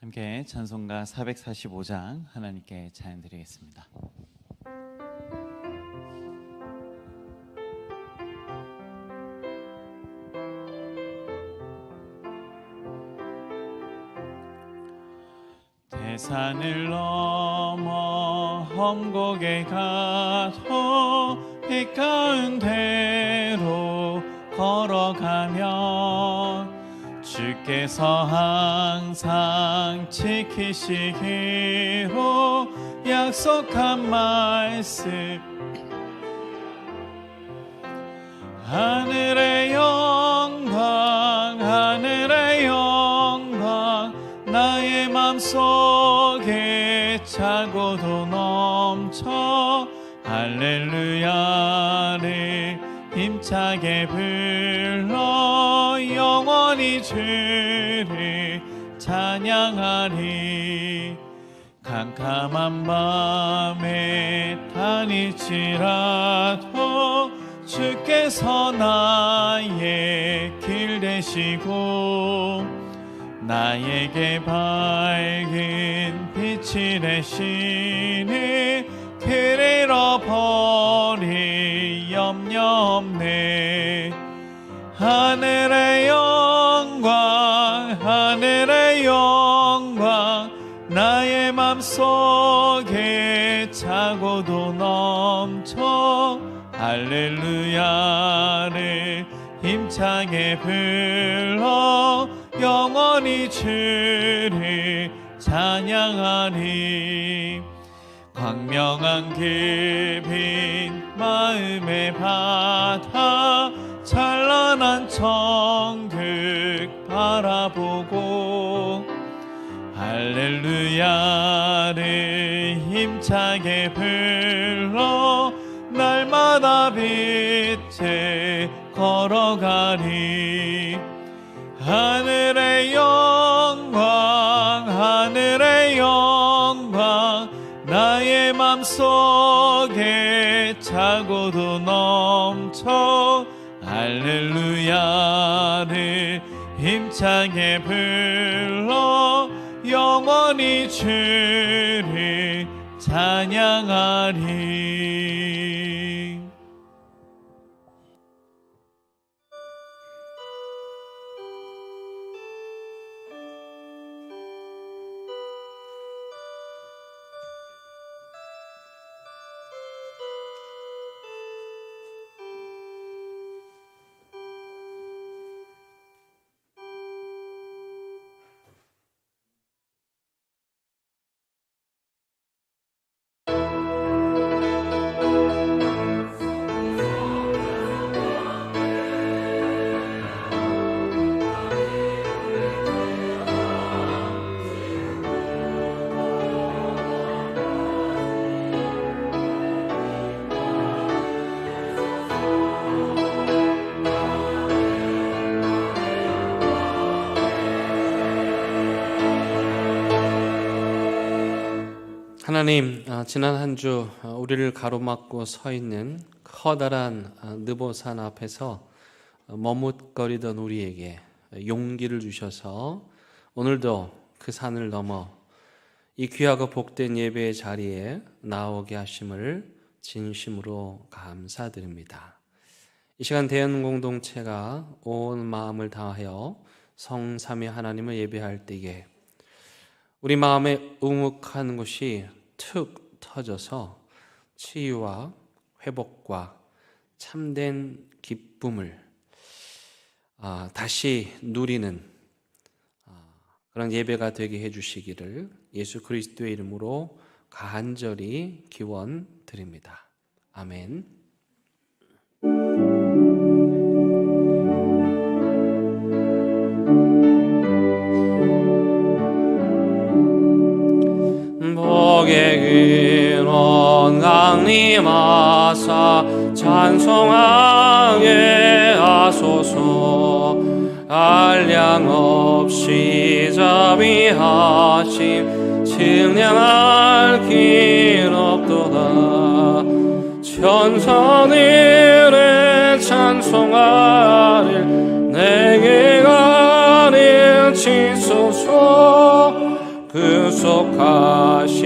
함께 찬송가 445장 하나님께 찬양 드리겠습니다. 대산을 넘어 험곡에 가도 빛 가운데로 걸어가면 주께서 항상 지키시기로 약속한 말씀 하늘의 영광 하늘의 영광 나의 맘속에 차고도 넘쳐 할렐루야를 힘차게 불러 영원히 주를 찬양하리. 캄캄한 밤에 다닐지라도 주께서 나의 길 되시고 나에게 밝은 빛이 되시니 길 잃어버릴 염려 없네. 하늘의 영광 하늘의 영광 나의 맘속에 차고도 넘쳐 할렐루야를 힘차게 불러 영원히 주를 찬양하리. 광명한 깊은 마음의 바다 찬란한 천국 바라보고 할렐루야를 힘차게 불러 날마다 빛에 걸어가리. 하늘의 영광 하늘의 영광 나의 맘속에 차고도 넘쳐 할렐루야를 힘차게 불러 영원히 주를 찬양하리. 하나님, 지난 한 주 우리를 가로막고 서 있는 커다란 느보산 앞에서 머뭇거리던 우리에게 용기를 주셔서 오늘도 그 산을 넘어 이 귀하고 복된 예배의 자리에 나오게 하심을 진심으로 감사드립니다. 이 시간 대연 공동체가 온 마음을 다하여 성삼위 하나님을 예배할 때에 우리 마음에 우묵한 곳이 툭 터져서 치유와 회복과 참된 기쁨을 다시 누리는 그런 예배가 되게 해주시기를 예수 그리스도의 이름으로 간절히 기원 드립니다. 아멘. 복의 근원 강림하사 찬송하게 하소서. 한량 없이 자비하심 측량할 길 없도다. 천사들의 찬송하리 내게 가르치소서. 구속하신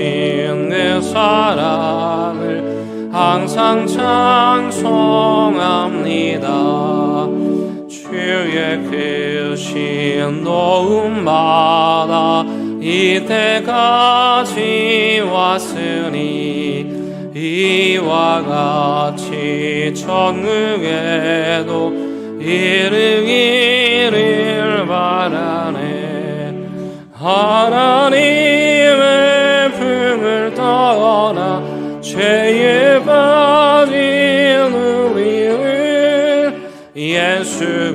그 사랑을 항상 찬송합니다. 주의 크신 도움마다 이때까지 왔으니 이와 같이 천국에도 이르기를 바라네. 하나님의 품을 떠나 죄에 빠진 우리를 예수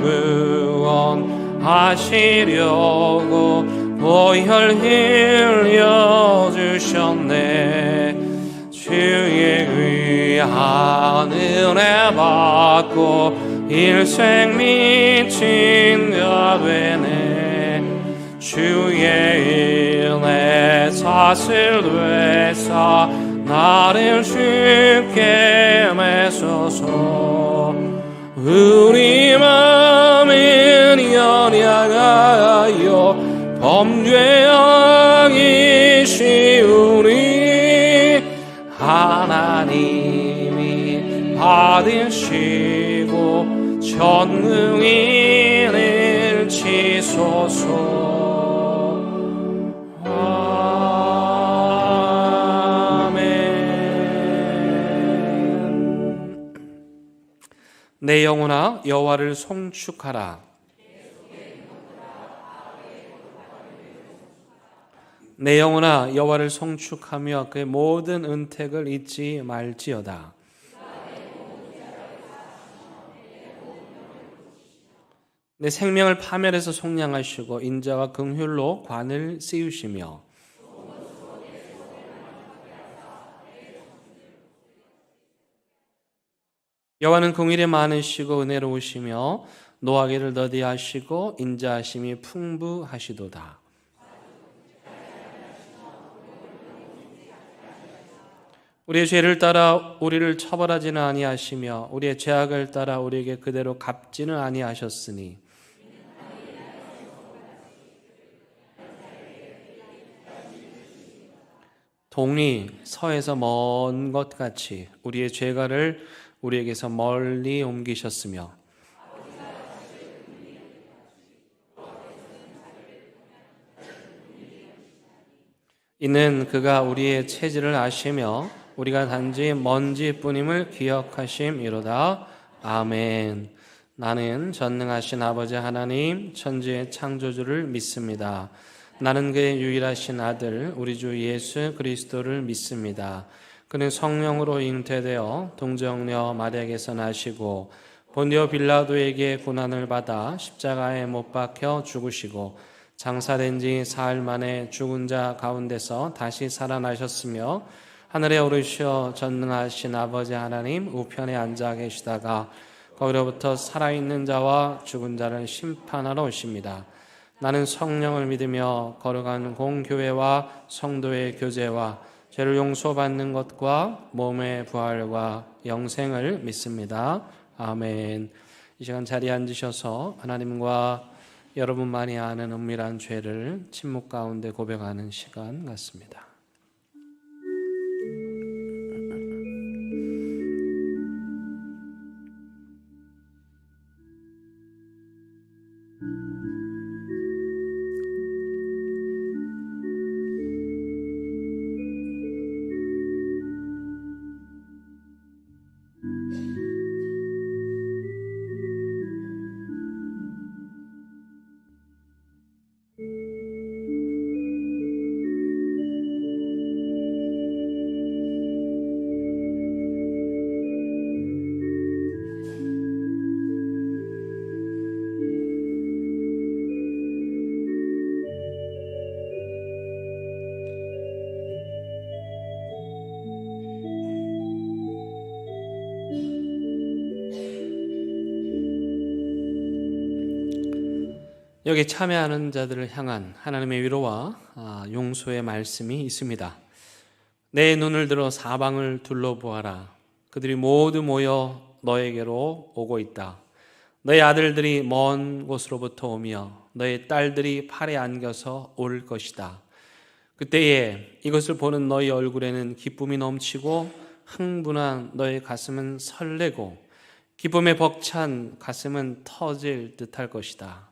구원하시려고 보혈 흘려주셨네. 주의 귀한 은혜 받고 일생 미친 자 되네. 주의 은혜 사슬 되사 나를 쉽게 메소서. 우리 마음은 연약하여 범죄하기 쉬우니 하나님이 받으시고 천국인을 치소서. 내 영혼아 여호와를 송축하라. 내 영혼아 여호와를 송축하며 그의 모든 은택을 잊지 말지어다. 내 생명을 파멸해서 속량하시고 인자와 긍휼로 관을 씌우시며 여호와는 긍휼이 많으시고 은혜로우시며 노하기를 더디하시고 인자하심이 풍부하시도다. 우리의 죄를 따라 우리를 처벌하지는 아니하시며 우리의 죄악을 따라 우리에게 그대로 갚지는 아니하셨으니 동이 서에서 먼 것 같이 우리의 죄가를 우리에게서 멀리 옮기셨으며 이는 그가 우리의 체질을 아시며 우리가 단지 먼지뿐임을 기억하심이로다. 아멘. 나는 전능하신 아버지 하나님 천지의 창조주를 믿습니다. 나는 그의 유일하신 아들 우리 주 예수 그리스도를 믿습니다. 그는 성령으로 잉태되어 동정녀 마리아에게서 나시고 본디오 빌라도에게 고난을 받아 십자가에 못 박혀 죽으시고 장사된 지 사흘 만에 죽은 자 가운데서 다시 살아나셨으며 하늘에 오르시어 전능하신 아버지 하나님 우편에 앉아 계시다가 거기로부터 살아있는 자와 죽은 자를 심판하러 오십니다. 나는 성령을 믿으며 거룩한 공교회와 성도의 교제와 죄를 용서받는 것과 몸의 부활과 영생을 믿습니다. 아멘. 이 시간 자리에 앉으셔서 하나님과 여러분만이 아는 은밀한 죄를 침묵 가운데 고백하는 시간 같습니다. 여기 참여하는 자들을 향한 하나님의 위로와 용서의 말씀이 있습니다. 내 눈을 들어 사방을 둘러보아라. 그들이 모두 모여 너에게로 오고 있다. 너의 아들들이 먼 곳으로부터 오며 너의 딸들이 팔에 안겨서 올 것이다. 그때에 이것을 보는 너희 얼굴에는 기쁨이 넘치고 흥분한 너희 가슴은 설레고 기쁨에 벅찬 가슴은 터질 듯할 것이다.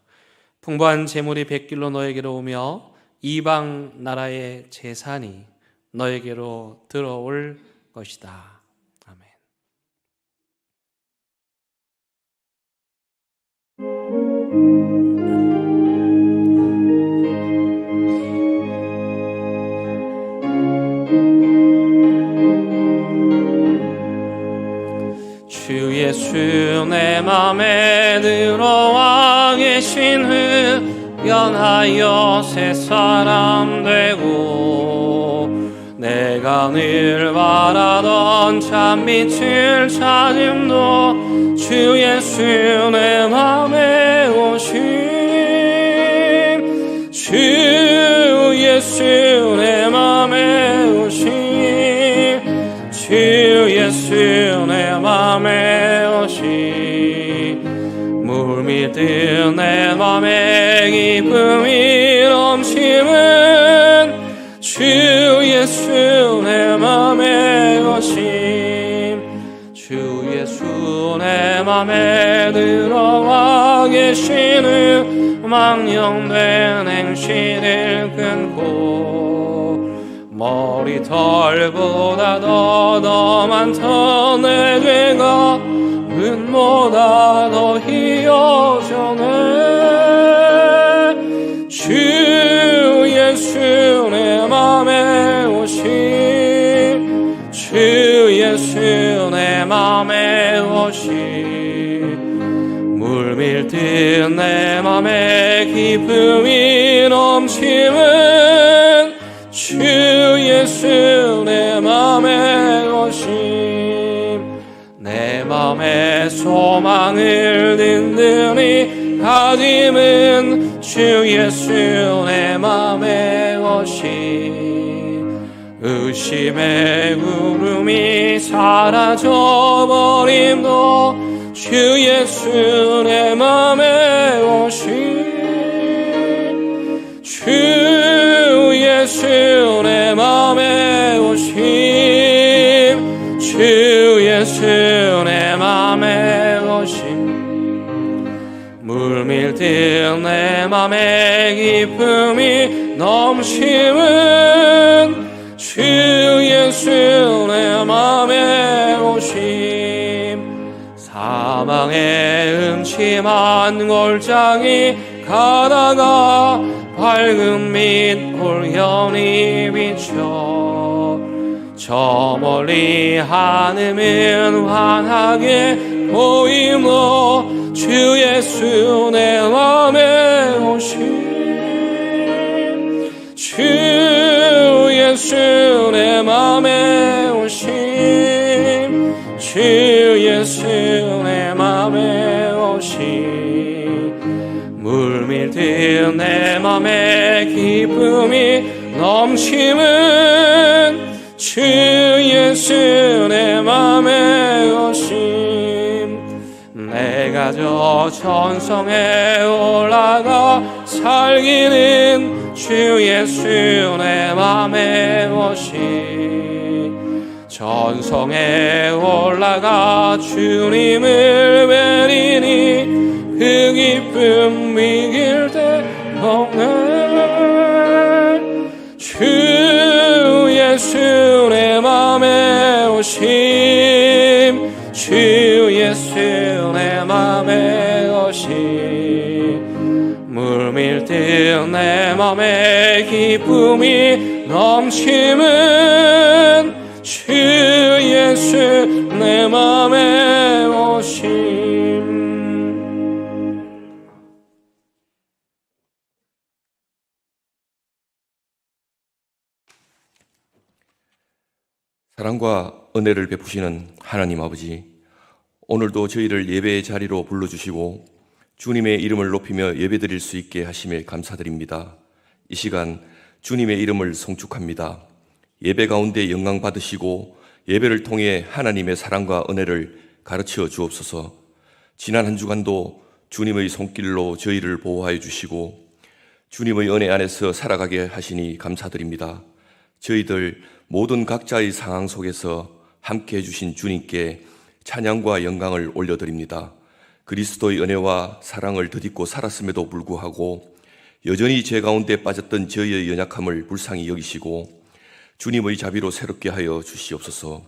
풍부한 재물이 백길로 너에게로 오며 이방 나라의 재산이 너에게로 들어올 것이다. 아멘. 주 예수 내 맘에 들어와 계신 후 변하여 새 사람 되고 내가 늘 바라던 참빛을 찾음도 주 예수 내 맘에 오심 주 예수 내 맘에 오심 주 예수 내 맘에 오심 물밀듯 내 맘에 기쁨이 넘치는 주 예수 내 맘에 오심 주 예수 내 맘에 들어와 계시는 망령된 행실을 끊고 머리털보다 더 많던 내 죄가 은보다 더 희어져네 주 예수 내 맘에 오심 주 예수 내 맘에 오심 물밀듯 내 맘에 기쁨이 넘치는 주 예수 내 맘에 오심 내 맘에 소망을 든든히 가짐은 주 예수 내 맘에 오심 의심의 구름이 사라져버림도 주 예수 내 맘에 오심 주 예수 내 맘에 오심 주 예수 내 맘에 오심 물밀듯 내 맘에 기쁨이 넘치는 주 예수 내 맘에 오심 사망의 음침한 골짜기 가다가 밝은 빛 올연히 비춰 저 멀리 하늘은 환하게 보이므로 주 예수 내 맘에 오심 주 예수 내 맘에 오심 주 예수 내 맘에 오심 물밀듯 내 맘에 기쁨이 넘치는 주 예수 내 맘에 오심 내가 저 천성에 올라가 살기는 주 예수 내 맘에 오심 천성에 올라가 주님을 뵈리니 그 기쁨 이길 때 없네 주 예수 내 맘에 오심 주 예수 내 맘에 오심 물밀듯 내 맘에 기쁨이 넘치는 주 예수 내 맘에 오심 사랑과 은혜를 베푸시는 하나님 아버지, 오늘도 저희를 예배의 자리로 불러주시고 주님의 이름을 높이며 예배드릴 수 있게 하심에 감사드립니다. 이 시간 주님의 이름을 송축합니다. 예배 가운데 영광 받으시고 예배를 통해 하나님의 사랑과 은혜를 가르쳐 주옵소서. 지난 한 주간도 주님의 손길로 저희를 보호하여 주시고 주님의 은혜 안에서 살아가게 하시니 감사드립니다. 저희들 모든 각자의 상황 속에서 함께 해주신 주님께 찬양과 영광을 올려드립니다. 그리스도의 은혜와 사랑을 덧입고 살았음에도 불구하고 여전히 죄 가운데 빠졌던 저희의 연약함을 불쌍히 여기시고 주님의 자비로 새롭게 하여 주시옵소서.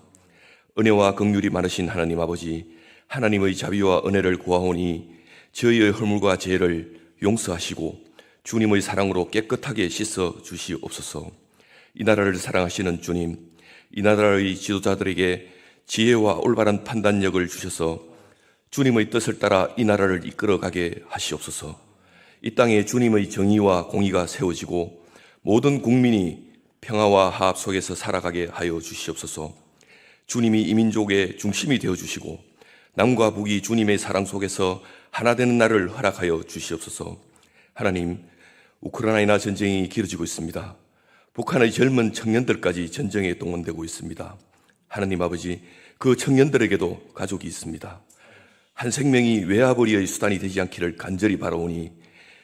은혜와 긍휼이 많으신 하나님 아버지, 하나님의 자비와 은혜를 구하오니 저희의 허물과 죄를 용서하시고 주님의 사랑으로 깨끗하게 씻어 주시옵소서. 이 나라를 사랑하시는 주님, 이 나라의 지도자들에게 지혜와 올바른 판단력을 주셔서 주님의 뜻을 따라 이 나라를 이끌어가게 하시옵소서. 이 땅에 주님의 정의와 공의가 세워지고 모든 국민이 평화와 화합 속에서 살아가게 하여 주시옵소서. 주님이 이 민족의 중심이 되어주시고 남과 북이 주님의 사랑 속에서 하나 되는 날을 허락하여 주시옵소서. 하나님, 우크라이나 전쟁이 길어지고 있습니다. 북한의 젊은 청년들까지 전쟁에 동원되고 있습니다. 하나님 아버지, 그 청년들에게도 가족이 있습니다. 한 생명이 외화벌이의 수단이 되지 않기를 간절히 바라오니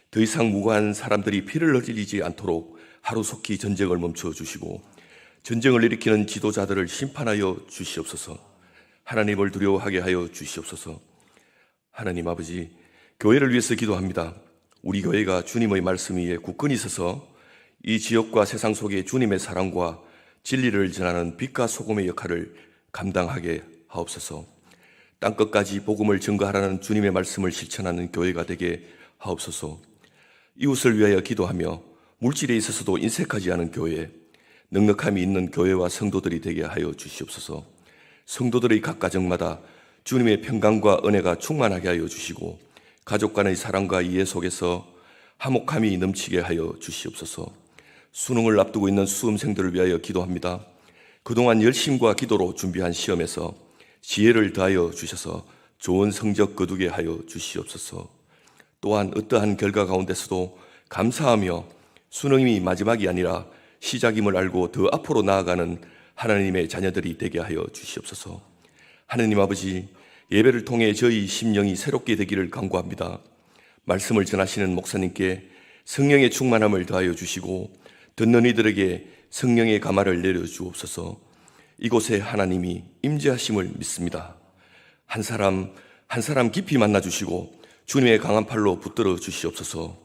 더 이상 무고한 사람들이 피를 흘리지 않도록 하루속히 전쟁을 멈춰 주시고 전쟁을 일으키는 지도자들을 심판하여 주시옵소서. 하나님을 두려워하게 하여 주시옵소서. 하나님 아버지, 교회를 위해서 기도합니다. 우리 교회가 주님의 말씀 위에 굳건히 서서 이 지역과 세상 속에 주님의 사랑과 진리를 전하는 빛과 소금의 역할을 감당하게 하옵소서. 땅끝까지 복음을 증거하라는 주님의 말씀을 실천하는 교회가 되게 하옵소서. 이웃을 위하여 기도하며 물질에 있어서도 인색하지 않은 교회, 넉넉함이 있는 교회와 성도들이 되게 하여 주시옵소서. 성도들의 각 가정마다 주님의 평강과 은혜가 충만하게 하여 주시고 가족 간의 사랑과 이해 속에서 화목함이 넘치게 하여 주시옵소서. 수능을 앞두고 있는 수험생들을 위하여 기도합니다. 그동안 열심과 기도로 준비한 시험에서 지혜를 더하여 주셔서 좋은 성적 거두게 하여 주시옵소서. 또한 어떠한 결과 가운데서도 감사하며 수능이 마지막이 아니라 시작임을 알고 더 앞으로 나아가는 하나님의 자녀들이 되게 하여 주시옵소서. 하나님 아버지, 예배를 통해 저희 심령이 새롭게 되기를 간구합니다. 말씀을 전하시는 목사님께 성령의 충만함을 더하여 주시고 듣는 이들에게 성령의 가마를 내려주옵소서. 이곳에 하나님이 임재하심을 믿습니다. 한 사람 한 사람 깊이 만나주시고 주님의 강한 팔로 붙들어 주시옵소서.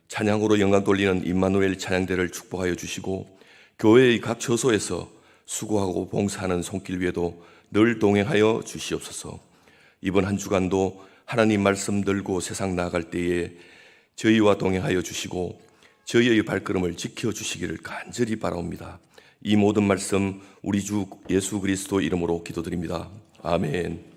찬양으로 영광 돌리는 임마누엘 찬양대를 축복하여 주시고 교회의 각 처소에서 수고하고 봉사하는 손길 위에도 늘 동행하여 주시옵소서. 이번 한 주간도 하나님 말씀 들고 세상 나아갈 때에 저희와 동행하여 주시고 저희의 발걸음을 지켜주시기를 간절히 바라옵니다. 이 모든 말씀 우리 주 예수 그리스도 이름으로 기도드립니다. 아멘.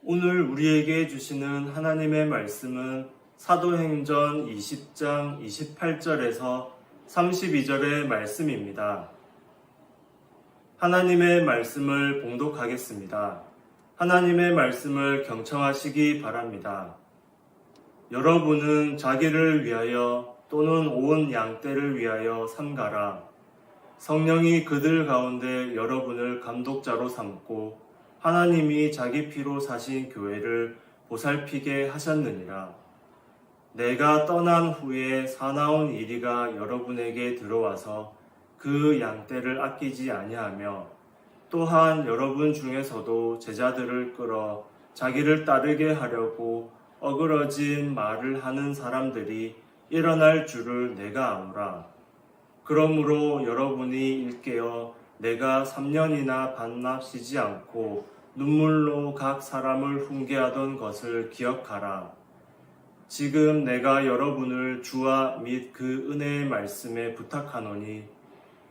오늘 우리에게 주시는 하나님의 말씀은 사도행전 20장 28절에서 32절의 말씀입니다. 하나님의 말씀을 봉독하겠습니다. 하나님의 말씀을 경청하시기 바랍니다. 여러분은 자기를 위하여 또는 온 양떼를 위하여 삼가라. 성령이 그들 가운데 여러분을 감독자로 삼고 하나님이 자기 피로 사신 교회를 보살피게 하셨느니라. 내가 떠난 후에 사나운 이리가 여러분에게 들어와서 그 양떼를 아끼지 아니하며 또한 여러분 중에서도 제자들을 끌어 자기를 따르게 하려고 어그러진 말을 하는 사람들이 일어날 줄을 내가 아노라. 그러므로 여러분이 일깨어 내가 3년이나 반납 쉬지 않고 눈물로 각 사람을 훈계하던 것을 기억하라. 지금 내가 여러분을 주와 및 그 은혜의 말씀에 부탁하노니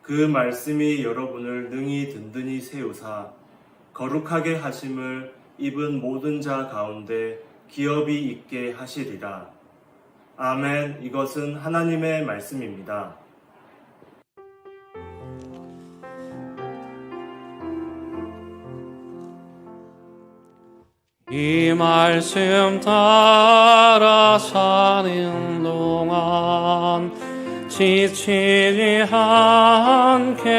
그 말씀이 여러분을 능히 든든히 세우사 거룩하게 하심을 입은 모든 자 가운데 기업이 있게 하시리라. 아멘. 이것은 하나님의 말씀입니다. 이 말씀 따라 사는 동안 지치지 않게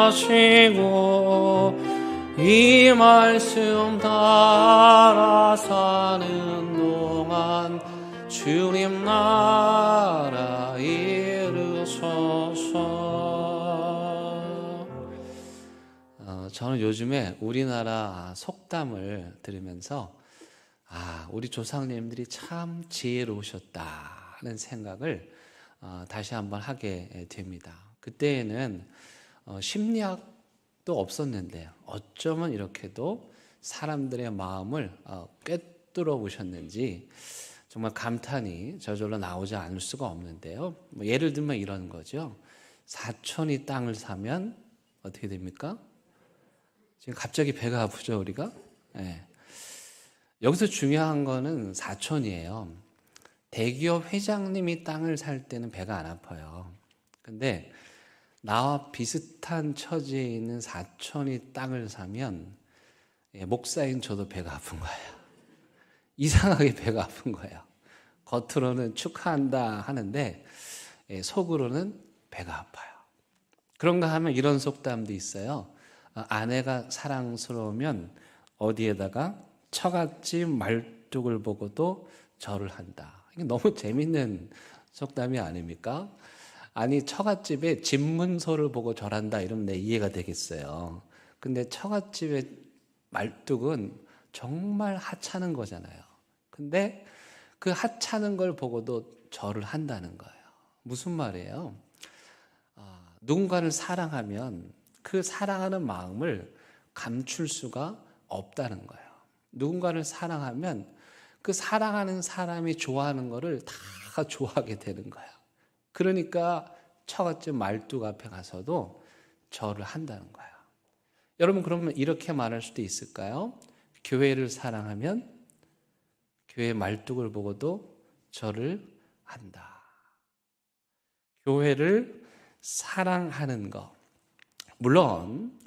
하시고 이 말씀 따라 사는 동안 주님 나라 이루소서. 저는 요즘에 우리나라 속담을 들으면서 우리 조상님들이 참 지혜로우셨다는 생각을 다시 한번 하게 됩니다. 그때에는 심리학도 없었는데 어쩌면 이렇게도 사람들의 마음을 꿰뚫어 보셨는지 정말 감탄이 저절로 나오지 않을 수가 없는데요. 예를 들면 이런 거죠. 사촌이 땅을 사면 어떻게 됩니까? 지금 갑자기 배가 아프죠, 우리가? 네. 여기서 중요한 거는 사촌이에요. 대기업 회장님이 땅을 살 때는 배가 안 아파요. 근데 나와 비슷한 처지에 있는 사촌이 땅을 사면 목사인 저도 배가 아픈 거예요. 이상하게 배가 아픈 거예요. 겉으로는 축하한다 하는데 속으로는 배가 아파요. 그런가 하면 이런 속담도 있어요. 아내가 사랑스러우면 어디에다가 처갓집 말뚝을 보고도 절을 한다. 이게 너무 재밌는 속담이 아닙니까? 아니 처갓집에 집문서를 보고 절한다 이러면 내 이해가 되겠어요. 근데 처갓집의 말뚝은 정말 하찮은 거잖아요. 근데 그 하찮은 걸 보고도 절을 한다는 거예요. 무슨 말이에요? 누군가를 사랑하면 그 사랑하는 마음을 감출 수가 없다는 거예요. 누군가를 사랑하면 그 사랑하는 사람이 좋아하는 거를 다 좋아하게 되는 거예요. 그러니까 처갓집 말뚝 앞에 가서도 절을 한다는 거예요. 여러분 그러면 이렇게 말할 수도 있을까요? 교회를 사랑하면 교회 말뚝을 보고도 절을 한다. 교회를 사랑하는 것. 물론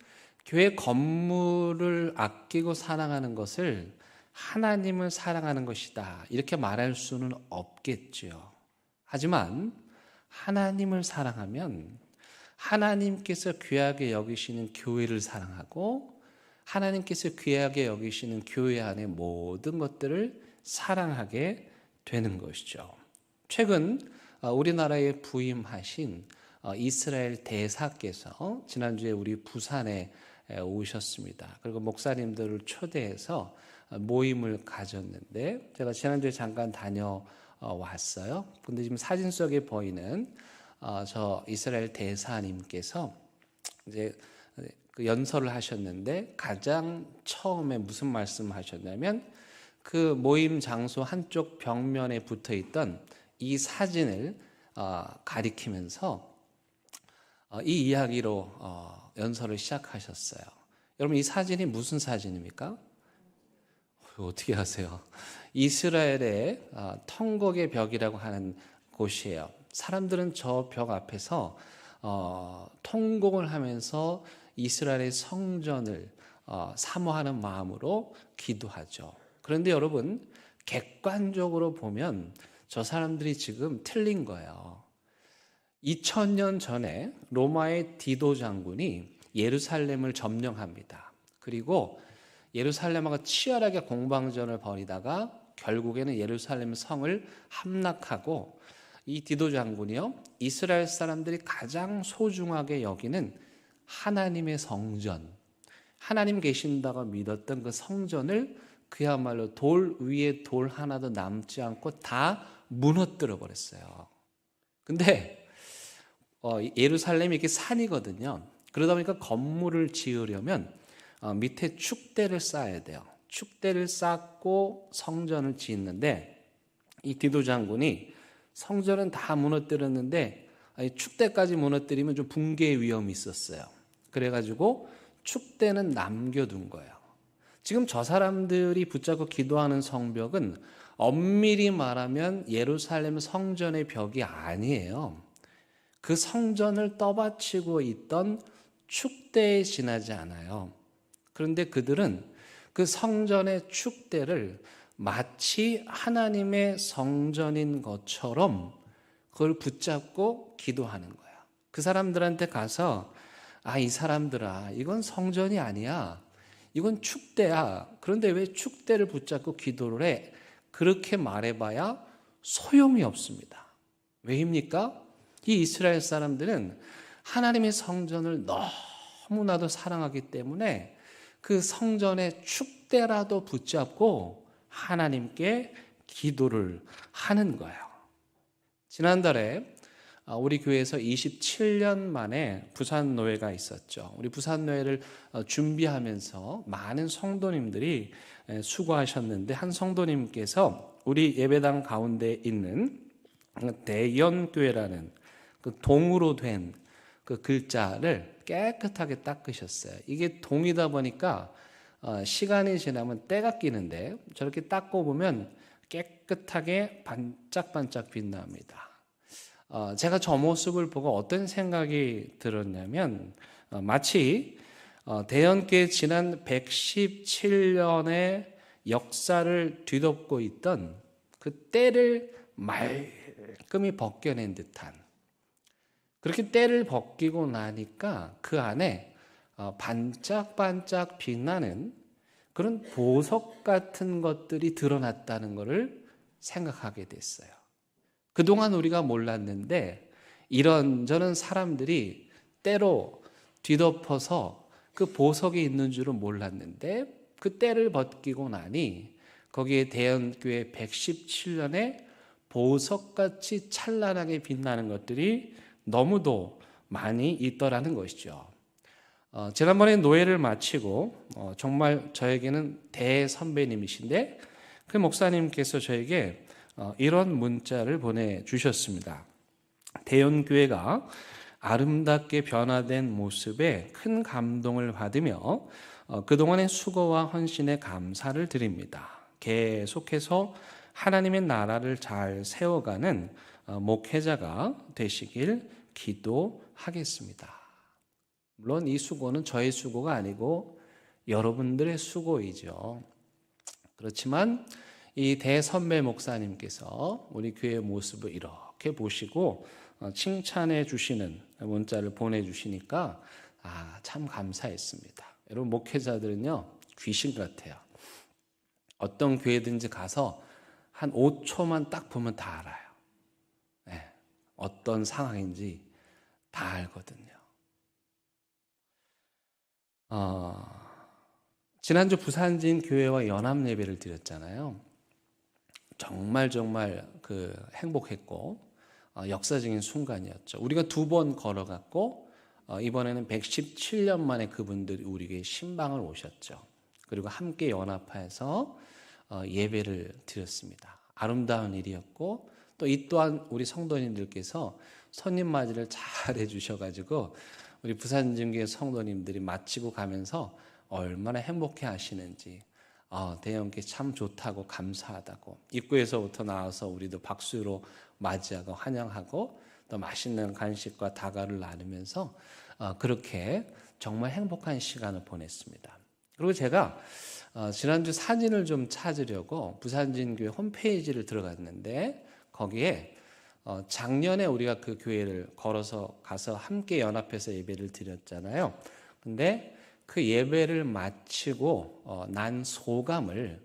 교회 건물을 아끼고 사랑하는 것을 하나님을 사랑하는 것이다 이렇게 말할 수는 없겠죠. 하지만 하나님을 사랑하면 하나님께서 귀하게 여기시는 교회를 사랑하고 하나님께서 귀하게 여기시는 교회 안의 모든 것들을 사랑하게 되는 것이죠. 최근 우리나라에 부임하신 이스라엘 대사께서 지난주에 우리 부산에 오셨습니다. 그리고 목사님들을 초대해서 모임을 가졌는데 제가 지난주에 잠깐 다녀왔어요. 근데 지금 사진 속에 보이는 저 이스라엘 대사님께서 이제 그 연설을 하셨는데 가장 처음에 무슨 말씀을 하셨냐면 그 모임 장소 한쪽 벽면에 붙어 있던 이 사진을 가리키면서 이 이야기로 연설을 시작하셨어요. 여러분 이 사진이 무슨 사진입니까? 그 어떻게 아세요? 이스라엘의 통곡의 벽이라고 하는 곳이에요. 사람들은 저 벽 앞에서 통곡을 하면서 이스라엘의 성전을 사모하는 마음으로 기도하죠. 그런데 여러분, 객관적으로 보면 저 사람들이 지금 틀린 거예요. 2000년 전에 로마의 디도 장군이 예루살렘을 점령합니다. 그리고 예루살렘하고 치열하게 공방전을 벌이다가 결국에는 예루살렘 성을 함락하고, 이 디도 장군이요, 이스라엘 사람들이 가장 소중하게 여기는 하나님의 성전, 하나님 계신다고 믿었던 그 성전을 그야말로 돌 위에 돌 하나도 남지 않고 다 무너뜨려 버렸어요. 근데 예루살렘이 이렇게 산이거든요. 그러다 보니까 건물을 지으려면 밑에 축대를 쌓아야 돼요. 축대를 쌓고 성전을 짓는데, 이 디도 장군이 성전은 다 무너뜨렸는데 축대까지 무너뜨리면 좀 붕괴의 위험이 있었어요. 그래가지고 축대는 남겨둔 거예요. 지금 저 사람들이 붙잡고 기도하는 성벽은 엄밀히 말하면 예루살렘 성전의 벽이 아니에요. 그 성전을 떠받치고 있던 축대에 지나지 않아요. 그런데 그들은 그 성전의 축대를 마치 하나님의 성전인 것처럼 그걸 붙잡고 기도하는 거예요. 그 사람들한테 가서 이 사람들아, 이건 성전이 아니야. 이건 축대야. 그런데 왜 축대를 붙잡고 기도를 해? 그렇게 말해봐야 소용이 없습니다. 왜입니까? 이 이스라엘 사람들은 하나님의 성전을 너무나도 사랑하기 때문에 그 성전의 축대라도 붙잡고 하나님께 기도를 하는 거예요. 지난달에 우리 교회에서 27년 만에 부산노회가 있었죠. 우리 부산노회를 준비하면서 많은 성도님들이 수고하셨는데, 한 성도님께서 우리 예배당 가운데 있는 대연교회라는 그 동으로 된 그 글자를 깨끗하게 닦으셨어요. 이게 동이다 보니까 시간이 지나면 때가 끼는데, 저렇게 닦고 보면 깨끗하게 반짝반짝 빛납니다. 제가 저 모습을 보고 어떤 생각이 들었냐면, 마치 대연교회 지난 117년의 역사를 뒤덮고 있던 그 때를 말끔히 벗겨낸 듯한, 그렇게 때를 벗기고 나니까 그 안에 반짝반짝 빛나는 그런 보석 같은 것들이 드러났다는 것을 생각하게 됐어요. 그동안 우리가 몰랐는데 이런저런 사람들이 때로 뒤덮어서 그 보석이 있는 줄은 몰랐는데, 그 때를 벗기고 나니 거기에 대연교회 117년에 보석같이 찬란하게 빛나는 것들이 너무도 많이 있더라는 것이죠. 지난번에 노예를 마치고 정말 저에게는 대선배님이신데, 그 목사님께서 저에게 이런 문자를 보내주셨습니다. 대연교회가 아름답게 변화된 모습에 큰 감동을 받으며 그동안의 수고와 헌신에 감사를 드립니다. 계속해서 하나님의 나라를 잘 세워가는 목회자가 되시길 기도하겠습니다. 물론 이 수고는 저의 수고가 아니고 여러분들의 수고이죠. 그렇지만 이 대선배 목사님께서 우리 교회의 모습을 이렇게 보시고 칭찬해 주시는 문자를 보내주시니까 참 감사했습니다. 여러분, 목회자들은요 귀신 같아요. 어떤 교회든지 가서 한 5초만 딱 보면 다 알아요. 네, 어떤 상황인지 다 알거든요. 지난주 부산진 교회와 연합 예배를 드렸잖아요. 정말 행복했고 역사적인 순간이었죠. 우리가 2번 걸어갔고 이번에는 117년 만에 그분들이 우리 교회 신방을 오셨죠. 그리고 함께 연합해서 예배를 드렸습니다. 아름다운 일이었고, 또 이 또한 우리 성도님들께서 손님 맞이를 잘 해주셔가지고 우리 부산진교회 성도님들이 마치고 가면서 얼마나 행복해 하시는지, 대형교회 참 좋다고 감사하다고 입구에서부터 나와서 우리도 박수로 맞이하고 환영하고 또 맛있는 간식과 다가를 나누면서 그렇게 정말 행복한 시간을 보냈습니다. 그리고 제가 지난주 사진을 좀 찾으려고 부산진교회 홈페이지를 들어갔는데 거기에 작년에 우리가 그 교회를 걸어서 가서 함께 연합해서 예배를 드렸잖아요. 근데 그 예배를 마치고 난 소감을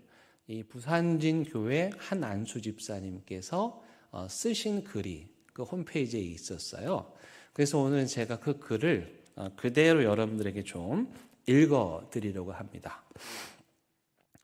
이 부산진교회 한안수 집사님께서 쓰신 글이 그 홈페이지에 있었어요. 그래서 오늘 제가 그 글을 그대로 여러분들에게 좀 읽어드리려고 합니다.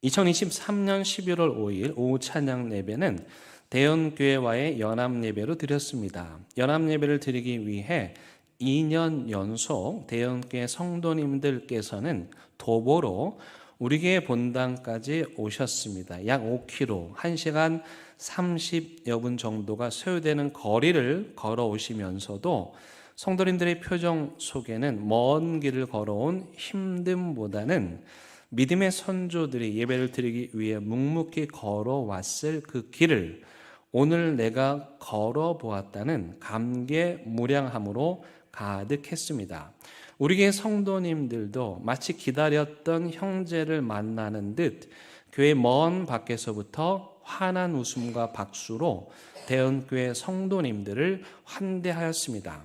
2023년 11월 5일 오후 찬양 예배는 대연교회와의 연합예배로 드렸습니다. 연합예배를 드리기 위해 2년 연속 대연교회 성도님들께서는 도보로 우리 교회 본당까지 오셨습니다. 약 5km, 1시간 30여 분 정도가 소요되는 거리를 걸어오시면서도 성도님들의 표정 속에는 먼 길을 걸어온 힘듦보다는 믿음의 선조들이 예배를 드리기 위해 묵묵히 걸어왔을 그 길을 오늘 내가 걸어보았다는 감개무량함으로 가득했습니다. 우리 교회 성도님들도 마치 기다렸던 형제를 만나는 듯 교회 먼 밖에서부터 환한 웃음과 박수로 대연교회 성도님들을 환대하였습니다.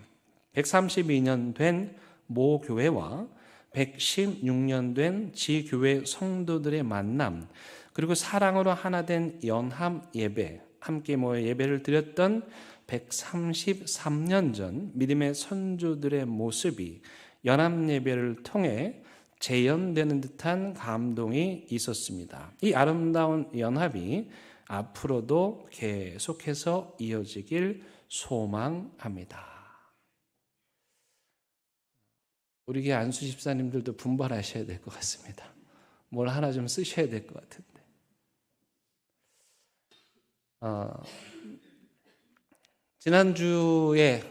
132년 된 모 교회와 116년 된 지교회 성도들의 만남, 그리고 사랑으로 하나 된 연합 예배, 함께 모여 예배를 드렸던 133년 전 믿음의 선조들의 모습이 연합 예배를 통해 재현되는 듯한 감동이 있었습니다. 이 아름다운 연합이 앞으로도 계속해서 이어지길 소망합니다. 우리 교회 안수 집사님들도 분발하셔야 될 것 같습니다. 뭘 하나 좀 쓰셔야 될 것 같은데. 지난주에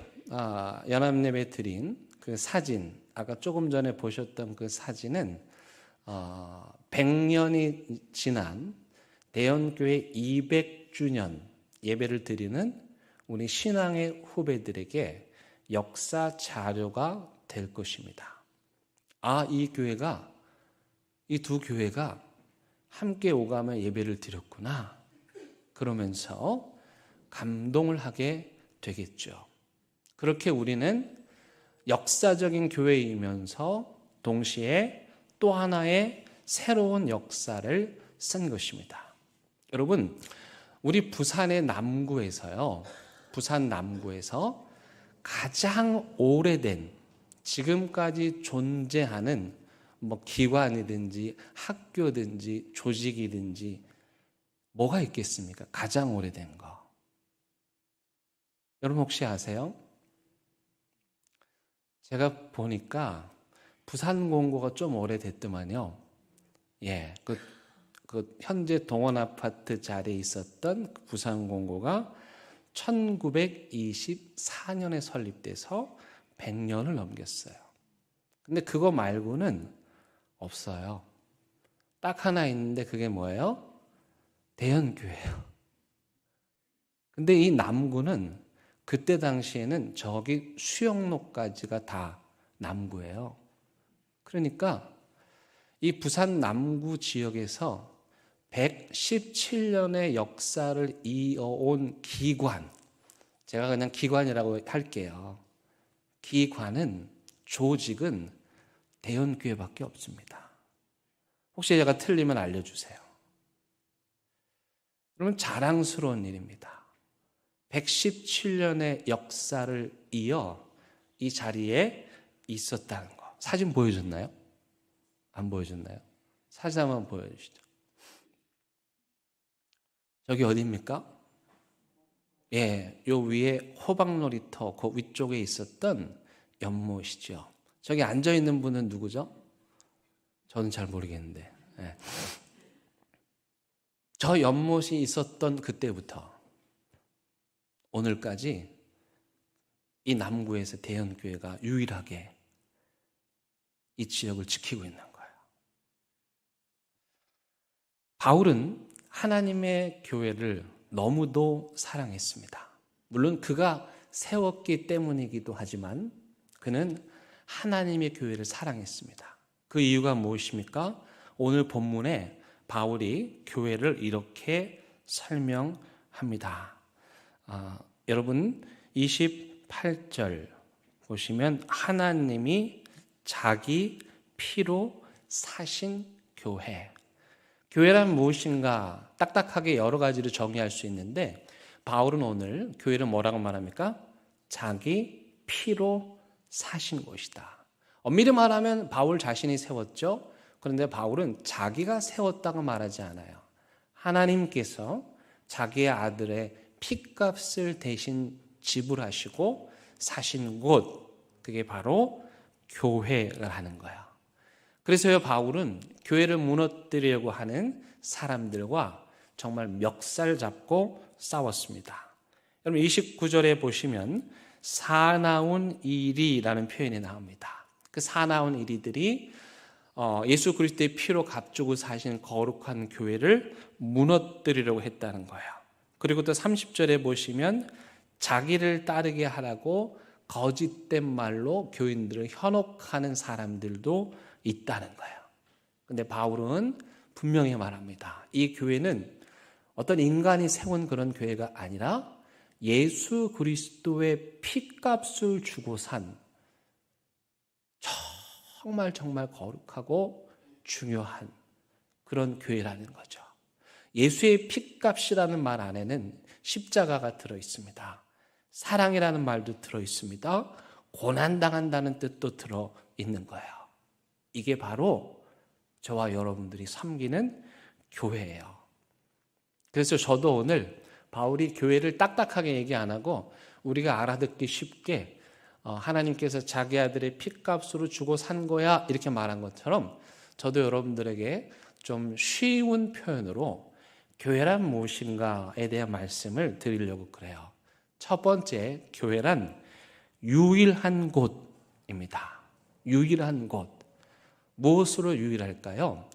연합예배 드린 그 사진, 아까 조금 전에 보셨던 그 사진은 100년이 지난 대연교회 200주년 예배를 드리는 우리 신앙의 후배들에게 역사 자료가 될 것입니다. 이 교회가, 이 두 교회가 함께 오가며 예배를 드렸구나. 그러면서 감동을 하게 되겠죠. 그렇게 우리는 역사적인 교회이면서 동시에 또 하나의 새로운 역사를 쓴 것입니다. 여러분, 우리 부산의 남구에서요, 부산 남구에서 가장 오래된 지금까지 존재하는 기관이든지 학교든지 조직이든지 뭐가 있겠습니까? 가장 오래된 거. 여러분 혹시 아세요? 제가 보니까 부산공고가 좀 오래됐더만요. 그 현재 동원아파트 자리에 있었던 부산공고가 1924년에 설립돼서 100년을 넘겼어요. 근데 그거 말고는 없어요. 딱 하나 있는데 그게 뭐예요? 대연교회예요. 근데 이 남구는 그때 당시에는 저기 수영로까지가 다 남구예요. 그러니까 이 부산 남구 지역에서 117년의 역사를 이어온 기관, 제가 그냥 기관이라고 할게요. 기관은, 조직은 대연교회밖에 없습니다. 혹시 제가 틀리면 알려주세요. 그러면 자랑스러운 일입니다. 117년의 역사를 이어 이 자리에 있었다는 거. 사진 보여줬나요? 안 보여줬나요? 사진 한번 보여주시죠. 저기 어디입니까? 요 위에 호박놀이터 그 위쪽에 있었던 연못이죠. 저기 앉아있는 분은 누구죠? 저는 잘 모르겠는데. 저 연못이 있었던 그때부터 오늘까지 이 남구에서 대연교회가 유일하게 이 지역을 지키고 있는 거예요. 바울은 하나님의 교회를 너무도 사랑했습니다. 물론 그가 세웠기 때문이기도 하지만 그는 하나님의 교회를 사랑했습니다. 그 이유가 무엇입니까? 오늘 본문에 바울이 교회를 이렇게 설명합니다. 여러분 28절 보시면 하나님이 자기 피로 사신 교회. 교회란 무엇인가 딱딱하게 여러 가지로 정의할 수 있는데 바울은 오늘 교회를 뭐라고 말합니까? 자기 피로 사신 곳이다. 엄밀히 말하면 바울 자신이 세웠죠. 그런데 바울은 자기가 세웠다고 말하지 않아요. 하나님께서 자기의 아들의 피값을 대신 지불하시고 사신 곳, 그게 바로 교회를 하는 거예요. 그래서요 바울은 교회를 무너뜨리려고 하는 사람들과 정말 멱살 잡고 싸웠습니다. 여러분 29절에 보시면 사나운 일이라는 표현이 나옵니다. 그 사나운 일이들이 예수 그리스도의 피로 값주고 사신 거룩한 교회를 무너뜨리려고 했다는 거예요. 그리고 또 30절에 보시면 자기를 따르게 하라고 거짓된 말로 교인들을 현혹하는 사람들도 있다는 거예요. 근데 바울은 분명히 말합니다. 이 교회는 어떤 인간이 세운 그런 교회가 아니라 예수 그리스도의 피값을 주고 산 정말 거룩하고 중요한 그런 교회라는 거죠. 예수의 피값이라는 말 안에는 십자가가 들어 있습니다. 사랑이라는 말도 들어 있습니다. 고난당한다는 뜻도 들어 있는 거예요. 이게 바로 저와 여러분들이 섬기는 교회예요. 그래서 저도 오늘 바울이 교회를 딱딱하게 얘기 안 하고 우리가 알아듣기 쉽게 하나님께서 자기 아들의 피값으로 주고 산 거야 이렇게 말한 것처럼 저도 여러분들에게 좀 쉬운 표현으로 교회란 무엇인가에 대한 말씀을 드리려고 그래요. 첫 번째, 교회란 유일한 곳입니다. 유일한 곳. 무엇으로 유일할까요?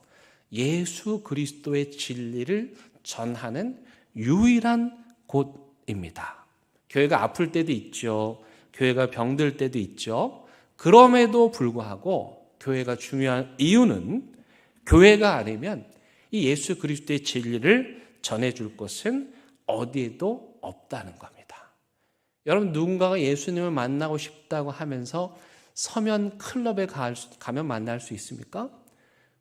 예수 그리스도의 진리를 전하는 유일한 곳입니다. 교회가 아플 때도 있죠. 교회가 병들 때도 있죠. 그럼에도 불구하고 교회가 중요한 이유는 교회가 아니면 이 예수 그리스도의 진리를 전해줄 것은 어디에도 없다는 겁니다. 여러분 누군가가 예수님을 만나고 싶다고 하면서 서면 클럽에 가면 만날 수 있습니까?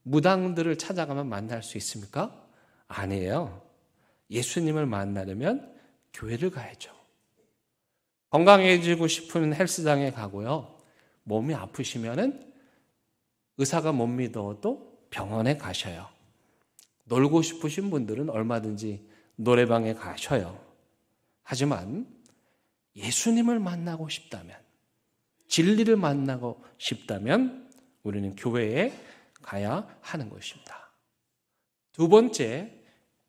무당들을 찾아가면 만날 수 있습니까? 아니에요. 예수님을 만나려면 교회를 가야죠. 건강해지고 싶은 헬스장에 가고요. 몸이 아프시면은 의사가 못 믿어도 병원에 가셔요. 놀고 싶으신 분들은 얼마든지 노래방에 가셔요. 하지만 예수님을 만나고 싶다면, 진리를 만나고 싶다면 우리는 교회에 가야 하는 것입니다. 두 번째,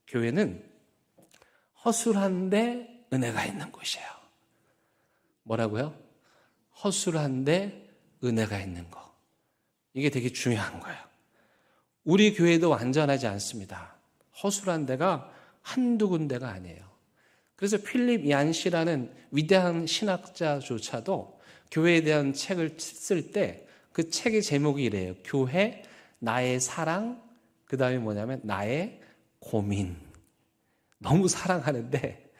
교회는 허술한데 은혜가 있는 곳이에요. 뭐라고요? 허술한데 은혜가 있는 것. 이게 되게 중요한 거예요. 우리 교회도 완전하지 않습니다. 허술한 데가 한두 군데가 아니에요. 그래서 필립 얀시라는 위대한 신학자조차도 교회에 대한 책을 쓸 때 그 책의 제목이 이래요. 교회, 나의 사랑, 그 다음에 뭐냐면 나의 고민. 너무 사랑하는데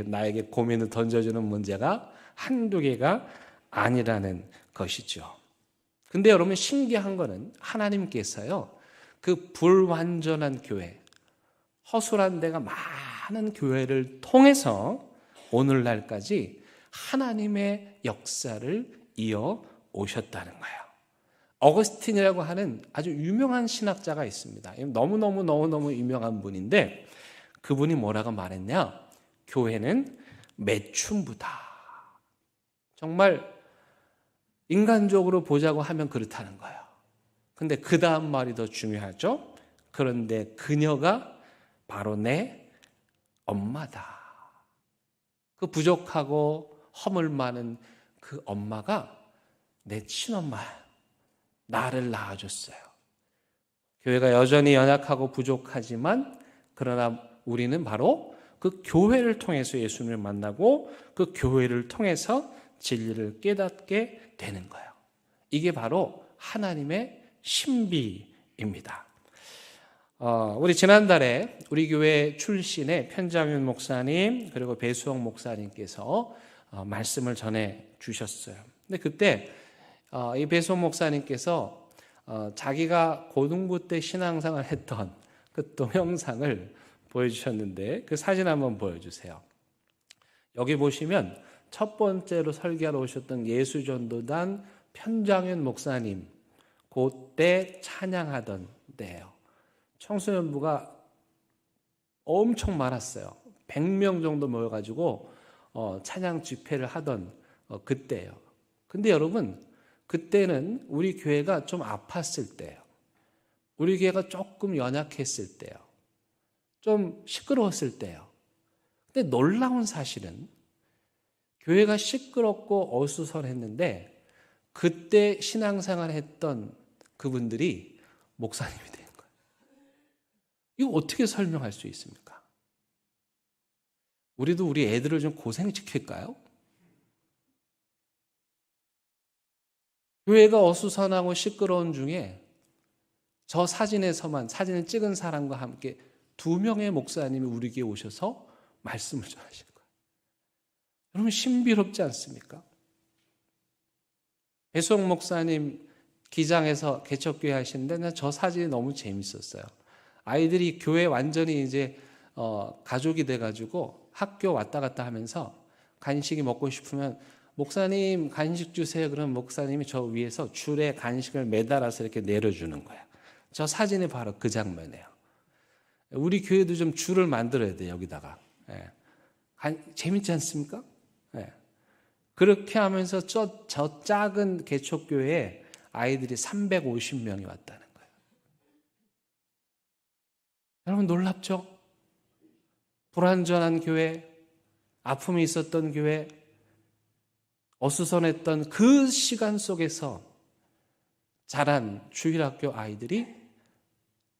나에게 고민을 던져주는 문제가 한두 개가 아니라는 것이죠. 근데 여러분 신기한 거는 하나님께서요, 그 불완전한 교회, 허술한 데가 많은 교회를 통해서 오늘날까지 하나님의 역사를 이어 오셨다는 거예요. 어거스틴이라고 하는 아주 유명한 신학자가 있습니다. 너무너무 유명한 분인데 그분이 뭐라고 말했냐? 교회는 매춘부다. 정말 인간적으로 보자고 하면 그렇다는 거예요. 근데 그 다음 말이 더 중요하죠. 그런데 그녀가 바로 내 엄마다. 그 부족하고 허물 많은 그 엄마가 내 친엄마, 나를 낳아줬어요. 교회가 여전히 연약하고 부족하지만 그러나 우리는 바로 그 교회를 통해서 예수님을 만나고 그 교회를 통해서 진리를 깨닫게 되는 거예요. 이게 바로 하나님의 신비입니다. 우리 지난달에 우리 교회 출신의 편장윤 목사님 그리고 배수홍 목사님께서 말씀을 전해 주셨어요. 근데 그때 이 배수홍 목사님께서 자기가 고등부 때 신앙생활 했던 그 동영상을 보여주셨는데 그 사진 한번 보여주세요. 여기 보시면 첫 번째로 설교하러 오셨던 예수전도단 편장윤 목사님 그때 찬양하던 때예요. 청소년부가 엄청 많았어요. 100명 정도 모여가지고 찬양 집회를 하던 그때예요. 근데 여러분 그때는 우리 교회가 좀 아팠을 때예요. 우리 교회가 조금 연약했을 때예요. 좀 시끄러웠을 때예요. 근데 놀라운 사실은 교회가 시끄럽고 어수선했는데 그때 신앙생활 했던 그분들이 목사님이 된 거예요. 이거 어떻게 설명할 수 있습니까? 우리도 우리 애들을 좀 고생시킬까요? 교회가 어수선하고 시끄러운 중에 저 사진에서만 사진을 찍은 사람과 함께 2명의 목사님이 우리 교회에 오셔서 말씀을 전하실 거예요. 여러분 신비롭지 않습니까? 배수홍 목사님 기장에서 개척교회 하시는데 저 사진이 너무 재밌었어요. 아이들이 교회 완전히 이제 가족이 돼가지고 학교 왔다 갔다 하면서 간식이 먹고 싶으면 목사님 간식 주세요. 그럼 목사님이 저 위에서 줄에 간식을 매달아서 이렇게 내려주는 거예요. 저 사진이 바로 그 장면이에요. 우리 교회도 좀 줄을 만들어야 돼요. 여기다가. 재밌지 않습니까? 그렇게 하면서 저 작은 개척교회에 아이들이 350명이 왔다는 거예요. 여러분 놀랍죠? 불완전한 교회, 아픔이 있었던 교회, 어수선했던 그 시간 속에서 자란 주일학교 아이들이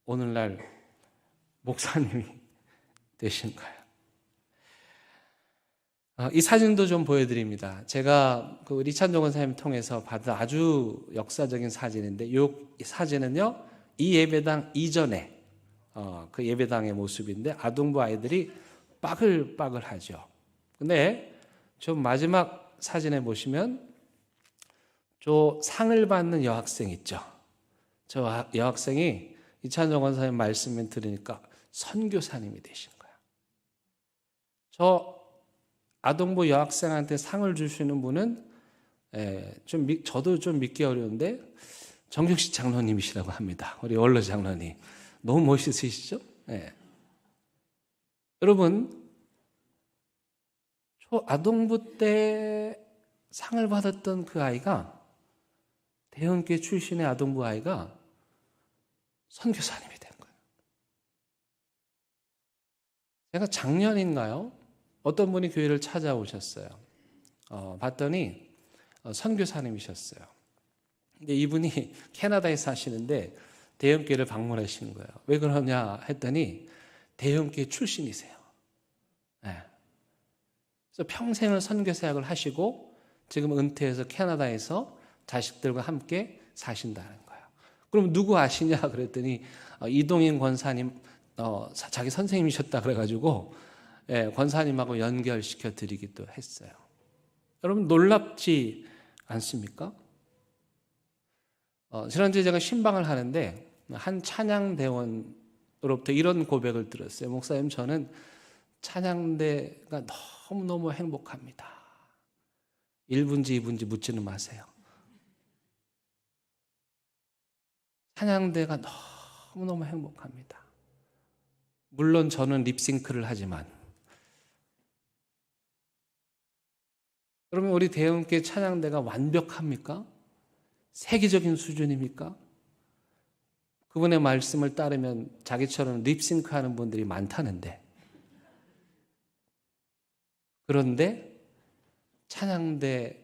오늘날 목사님이 되신 거예요. 이 사진도 좀 보여드립니다. 제가 그 리찬종 원사님 통해서 받은 아주 역사적인 사진인데 이 사진은요 이 예배당 이전에 그 예배당의 모습인데 아동부 아이들이 빠글빠글하죠. 근데 좀 마지막 사진에 보시면 저 상을 받는 여학생 있죠. 저 여학생이 이찬종 원사님 말씀을 들으니까 선교사님이 되신 거예요. 저 아동부 여학생한테 상을 주시는 분은 저도 좀 믿기 어려운데 정경식 장로님이시라고 합니다. 우리 원로 장로님. 너무 멋있으시죠? 여러분 저 아동부 때 상을 받았던 그 아이가 대형교회 출신의 아동부 아이가 선교사님이 된 거예요. 제가 작년인가요? 어떤 분이 교회를 찾아오셨어요. 봤더니 선교사님이셨어요. 근데 이분이 캐나다에 사시는데 대형교회를 방문하시는 거예요. 왜 그러냐 했더니 대형교회 출신이세요. 그래서 평생을 선교 사역을 하시고 지금 은퇴해서 캐나다에서 자식들과 함께 사신다는 거예요. 그럼 누구 아시냐 그랬더니 이동인 권사님 자기 선생님이셨다 그래가지고 권사님하고 연결시켜 드리기도 했어요. 여러분 놀랍지 않습니까? 지난주에 제가 신방을 하는데 한 찬양대원으로부터 이런 고백을 들었어요. 목사님 저는 찬양대가 너무너무 행복합니다. 1분지 2분지 묻지는 마세요. 찬양대가 너무너무 행복합니다. 물론 저는 립싱크를 하지만 그러면 우리 대형교회 찬양대가 완벽합니까? 세계적인 수준입니까? 그분의 말씀을 따르면 자기처럼 립싱크하는 분들이 많다는데 그런데 찬양대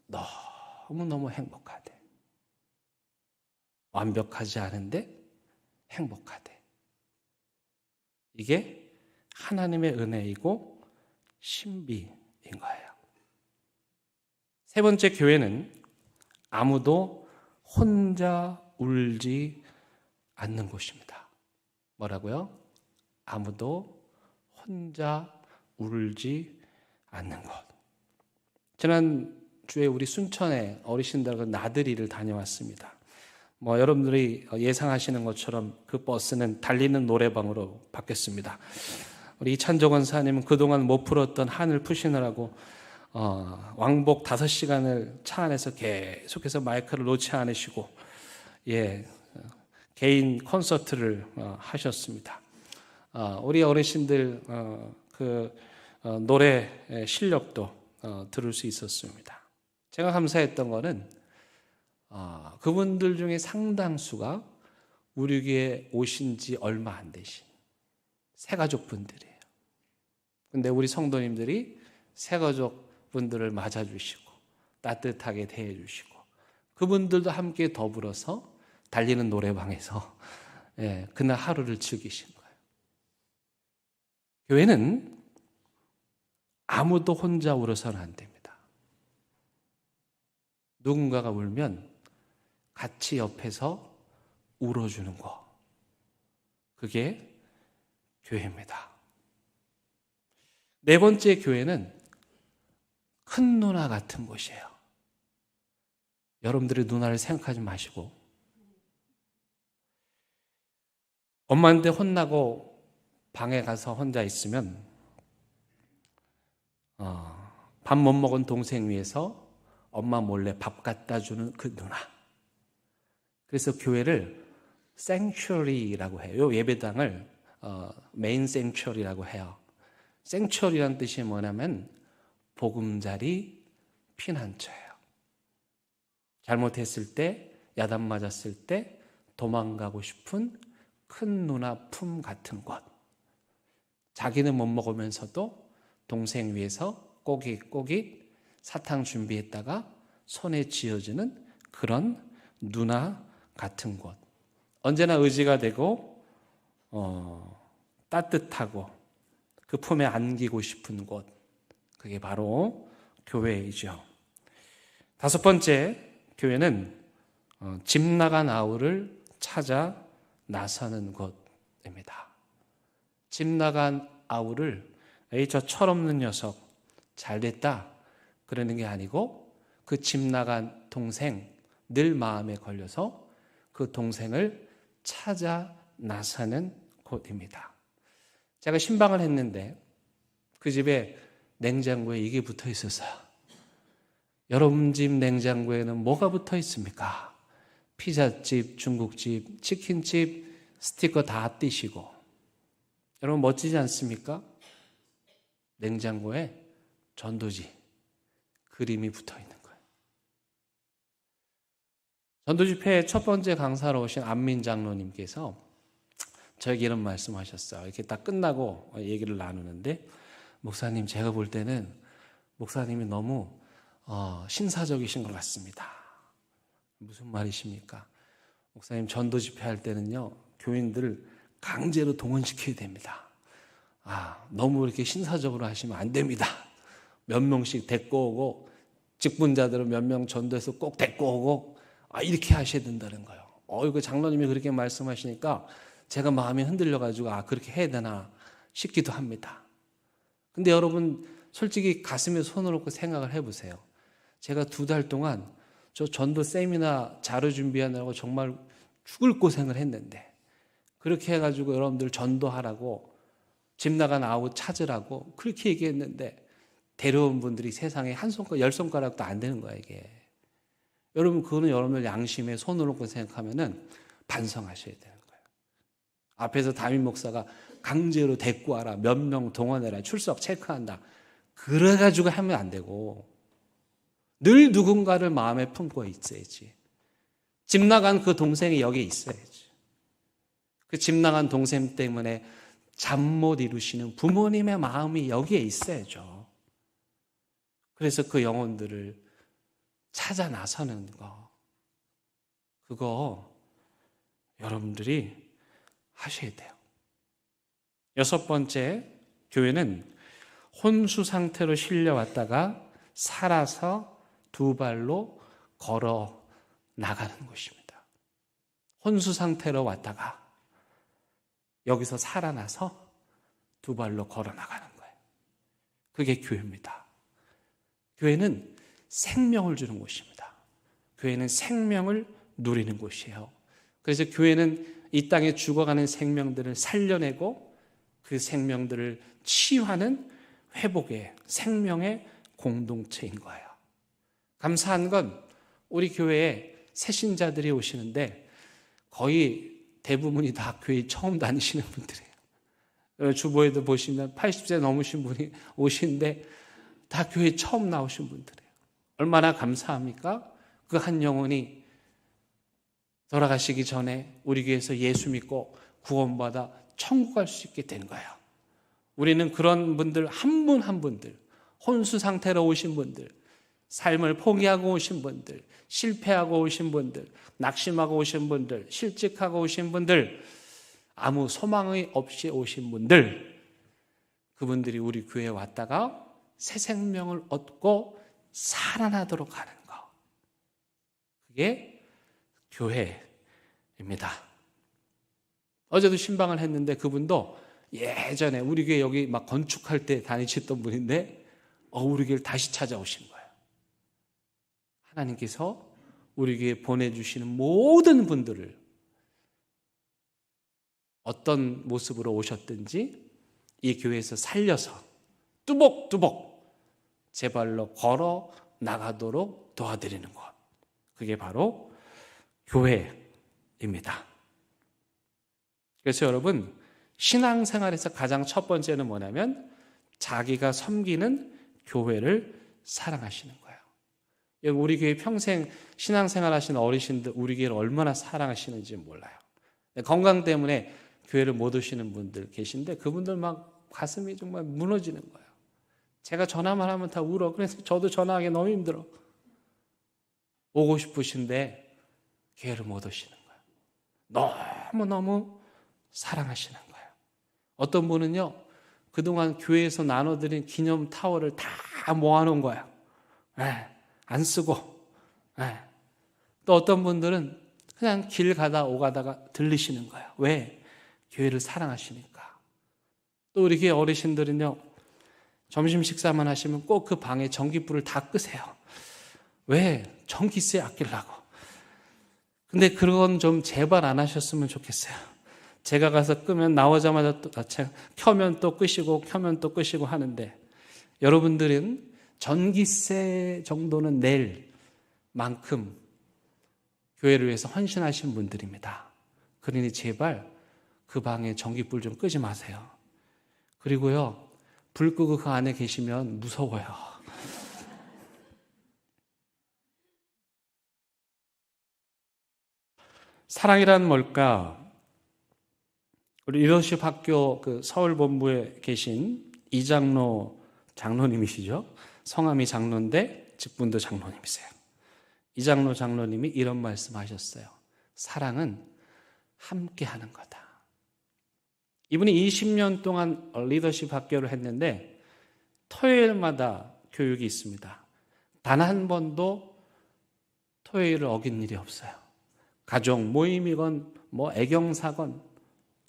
너무너무 행복하대. 완벽하지 않은데 행복하되. 이게 하나님의 은혜이고 신비인 거예요. 세 번째, 교회는 아무도 혼자 울지 않는 곳입니다. 뭐라고요? 아무도 혼자 울지 않는 곳. 지난주에 우리 순천에 어르신들과 나들이를 다녀왔습니다. 여러분들이 예상하시는 것처럼 그 버스는 달리는 노래방으로 바뀌었습니다. 우리 이찬종 사님은 그동안 못 풀었던 한을 푸시느라고 왕복 5시간을 차 안에서 계속해서 마이크를 놓지 않으시고 개인 콘서트를 하셨습니다. 우리 어르신들 노래 실력도 들을 수 있었습니다. 제가 감사했던 거는 그분들 중에 상당수가 우리 교회에 오신 지 얼마 안 되신 새가족 분들이에요. 근데 우리 성도님들이 새가족 분들을 맞아주시고 따뜻하게 대해주시고 그분들도 함께 더불어서 달리는 노래방에서 그날 하루를 즐기신 거예요. 교회는 아무도 혼자 울어서는 안 됩니다. 누군가가 울면 같이 옆에서 울어주는 거. 그게 교회입니다. 네 번째, 교회는 큰 누나 같은 곳이에요. 여러분들의 누나를 생각하지 마시고 엄마한테 혼나고 방에 가서 혼자 있으면 밥 못 먹은 동생 위해서 엄마 몰래 밥 갖다 주는 그 누나. 그래서 교회를 생츄어리라고 해요. 예배당을 메인 생츄어리라고 해요. 생츄어리라는 뜻이 뭐냐면 보금자리 피난처예요. 잘못했을 때, 야단 맞았을 때 도망가고 싶은 큰 누나 품 같은 곳. 자기는 못 먹으면서도 동생 위해서 꼬깃꼬깃 사탕 준비했다가 손에 쥐어주는 그런 누나 같은 곳. 언제나 의지가 되고 따뜻하고 그 품에 안기고 싶은 곳. 그게 바로 교회이죠. 다섯 번째, 교회는 집 나간 아우를 찾아 나서는 곳입니다. 집 나간 아우를 저 철없는 녀석 잘됐다 그러는 게 아니고 그 집 나간 동생 늘 마음에 걸려서 그 동생을 찾아 나서는 곳입니다. 제가 신방을 했는데 그 집에 냉장고에 이게 붙어 있었어요. 여러분 집 냉장고에는 뭐가 붙어 있습니까? 피자집, 중국집, 치킨집 스티커 다 띄시고. 여러분 멋지지 않습니까? 냉장고에 전도지 그림이 붙어 있는 거예요. 전도집회 첫 번째 강사로 오신 안민 장로님께서 저에게 이런 말씀하셨어요. 이렇게 딱 끝나고 얘기를 나누는데, 목사님, 제가 볼 때는 목사님이 너무 신사적이신 것 같습니다. 무슨 말이십니까? 목사님, 전도 집회할 때는요, 교인들을 강제로 동원시켜야 됩니다. 너무 이렇게 신사적으로 하시면 안 됩니다. 몇 명씩 데리고 오고, 직분자들은 몇 명 전도해서 꼭 데리고 오고, 이렇게 하셔야 된다는 거예요. 이거 장로님이 그렇게 말씀하시니까 제가 마음이 흔들려가지고 그렇게 해야 되나 싶기도 합니다. 근데 여러분 솔직히 가슴에 손을 얹고 생각을 해보세요. 제가 2달 동안 저 전도 세미나 자료 준비하느라고 정말 죽을 고생을 했는데, 그렇게 해가지고 여러분들 전도하라고 집 나간 아우 찾으라고 그렇게 얘기했는데 데려온 분들이 세상에 한 손가락, 10손가락도 안 되는 거야 이게. 여러분 그거는 여러분들 양심에 손을 얹고 생각하면은 반성하셔야 되는 거예요. 앞에서 담임 목사가 강제로 데리고 와라, 몇 명 동원해라, 출석 체크한다, 그래가지고 하면 안 되고 늘 누군가를 마음에 품고 있어야지. 집 나간 그 동생이 여기 있어야지. 그 집 나간 동생 때문에 잠 못 이루시는 부모님의 마음이 여기에 있어야죠. 그래서 그 영혼들을 찾아 나서는 거, 그거 여러분들이 하셔야 돼요. 여섯 번째, 교회는 혼수 상태로 실려왔다가 살아서 두 발로 걸어 나가는 곳입니다. 혼수 상태로 왔다가 여기서 살아나서 두 발로 걸어 나가는 거예요. 그게 교회입니다. 교회는 생명을 주는 곳입니다. 교회는 생명을 누리는 곳이에요. 그래서 교회는 이 땅에 죽어가는 생명들을 살려내고 그 생명들을 치유하는 회복의 생명의 공동체인 거예요. 감사한 건 우리 교회에 새신자들이 오시는데 거의 대부분이 다 교회 처음 다니시는 분들이에요. 주보에도 보시면 80세 넘으신 분이 오시는데 다 교회 처음 나오신 분들이에요. 얼마나 감사합니까? 그 한 영혼이 돌아가시기 전에 우리 교회에서 예수 믿고 구원받아 천국 갈 수 있게 된 거예요. 우리는 그런 분들 한 분 한 분들, 혼수 상태로 오신 분들, 삶을 포기하고 오신 분들, 실패하고 오신 분들, 낙심하고 오신 분들, 실직하고 오신 분들, 아무 소망이 없이 오신 분들, 그분들이 우리 교회에 왔다가 새 생명을 얻고 살아나도록 하는 거. 그게 교회입니다. 어제도 신방을 했는데 그분도 예전에 우리 교회 여기 막 건축할 때 다니셨던 분인데 우리 교회를 다시 찾아오신 거예요. 하나님께서 우리 교회에 보내주시는 모든 분들을 어떤 모습으로 오셨든지 이 교회에서 살려서 뚜벅뚜벅 제 발로 걸어 나가도록 도와드리는 것. 그게 바로 교회입니다. 그래서 여러분, 신앙생활에서 가장 첫 번째는 뭐냐면 자기가 섬기는 교회를 사랑하시는 거예요. 우리 교회 평생 신앙생활 하시는 어르신들 우리 교회를 얼마나 사랑하시는지 몰라요. 건강 때문에 교회를 못 오시는 분들 계신데 그분들 막 가슴이 정말 무너지는 거예요. 제가 전화만 하면 다 울어. 그래서 저도 전화하기 너무 힘들어. 오고 싶으신데 교회를 못 오시는 거예요. 너무너무 사랑하시는 거예요. 어떤 분은요, 그동안 교회에서 나눠드린 기념 타월을 다 모아놓은 거예요. 안 쓰고. 또 어떤 분들은 그냥 길 가다 오가다가 들리시는 거예요. 왜? 교회를 사랑하시니까. 또 우리 교회 어르신들은요, 점심 식사만 하시면 꼭 그 방에 전기불을 다 끄세요. 왜? 전기세 아끼려고. 근데 그건 좀 제발 안 하셨으면 좋겠어요. 제가 가서 끄면 나오자마자 또 켜면 또 끄시고 켜면 또 끄시고 하는데 여러분들은 전기세 정도는 낼 만큼 교회를 위해서 헌신하신 분들입니다. 그러니 제발 그 방에 전기불 좀 끄지 마세요. 그리고요, 불 끄고 그 안에 계시면 무서워요. 사랑이란 뭘까? 우리 리더십 학교 그 서울 본부에 계신 이장로 장로님이시죠? 성함이 장로인데 직분도 장로님이세요. 이장로 장로님이 이런 말씀하셨어요. 사랑은 함께 하는 거다. 이분이 20년 동안 리더십 학교를 했는데 토요일마다 교육이 있습니다. 단 한 번도 토요일을 어긴 일이 없어요. 가족 모임이건 뭐 애경사건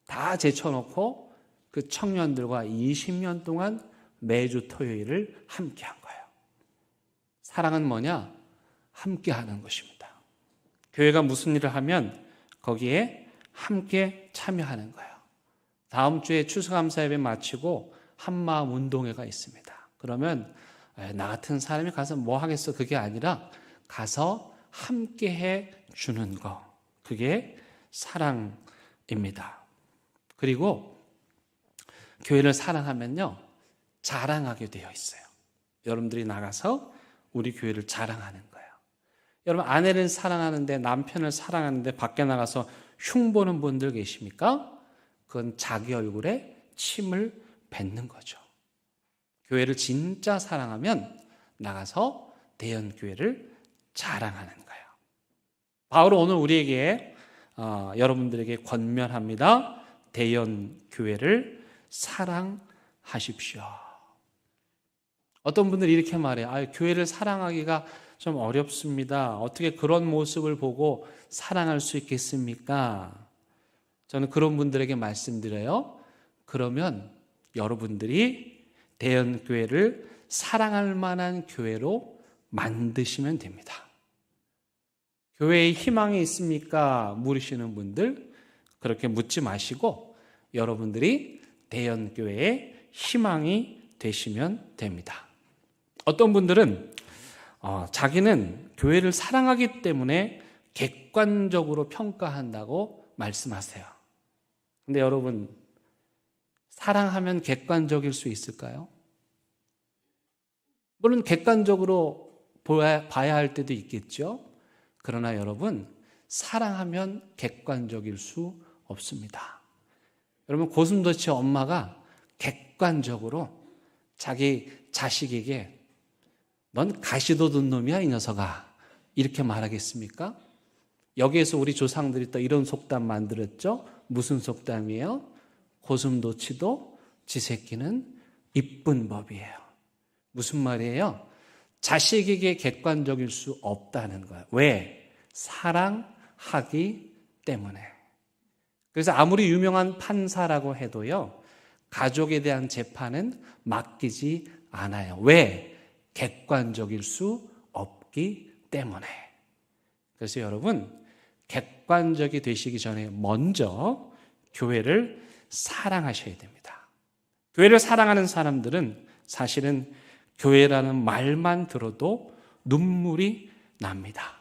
다 제쳐놓고 그 청년들과 20년 동안 매주 토요일을 함께 한 거예요. 사랑은 뭐냐? 함께 하는 것입니다. 교회가 무슨 일을 하면 거기에 함께 참여하는 거예요. 다음 주에 추수감사 예배 마치고 한마음 운동회가 있습니다. 그러면 나 같은 사람이 가서 뭐 하겠어? 그게 아니라 가서 함께 해 주는 거. 그게 사랑입니다. 그리고 교회를 사랑하면요, 자랑하게 되어 있어요. 여러분들이 나가서 우리 교회를 자랑하는 거예요. 여러분, 아내를 사랑하는데, 남편을 사랑하는데 밖에 나가서 흉보는 분들 계십니까? 그건 자기 얼굴에 침을 뱉는 거죠. 교회를 진짜 사랑하면 나가서 대형교회를 자랑하는 거예요. 바울은 오늘 우리에게 여러분들에게 권면합니다. 대연 교회를 사랑하십시오. 어떤 분들이 이렇게 말해요. 교회를 사랑하기가 좀 어렵습니다. 어떻게 그런 모습을 보고 사랑할 수 있겠습니까? 저는 그런 분들에게 말씀드려요. 그러면 여러분들이 대연교회를 사랑할 만한 교회로 만드시면 됩니다. 교회에 희망이 있습니까? 물으시는 분들, 그렇게 묻지 마시고 여러분들이 대연교회에 희망이 되시면 됩니다. 어떤 분들은 자기는 교회를 사랑하기 때문에 객관적으로 평가한다고 말씀하세요. 근데 여러분, 사랑하면 객관적일 수 있을까요? 물론 객관적으로 봐야 할 때도 있겠죠. 그러나 여러분, 사랑하면 객관적일 수 없습니다. 여러분, 고슴도치 엄마가 객관적으로 자기 자식에게 넌 가시도 든 놈이야 이 녀석아 이렇게 말하겠습니까? 여기에서 우리 조상들이 또 이런 속담 만들었죠. 무슨 속담이에요? 고슴도치도 지 새끼는 이쁜 법이에요. 무슨 말이에요? 자식에게 객관적일 수 없다는 거예요. 왜? 사랑하기 때문에. 그래서 아무리 유명한 판사라고 해도요, 가족에 대한 재판은 맡기지 않아요. 왜? 객관적일 수 없기 때문에. 그래서 여러분, 객관적이 되시기 전에 먼저 교회를 사랑하셔야 됩니다. 교회를 사랑하는 사람들은 사실은 교회라는 말만 들어도 눈물이 납니다.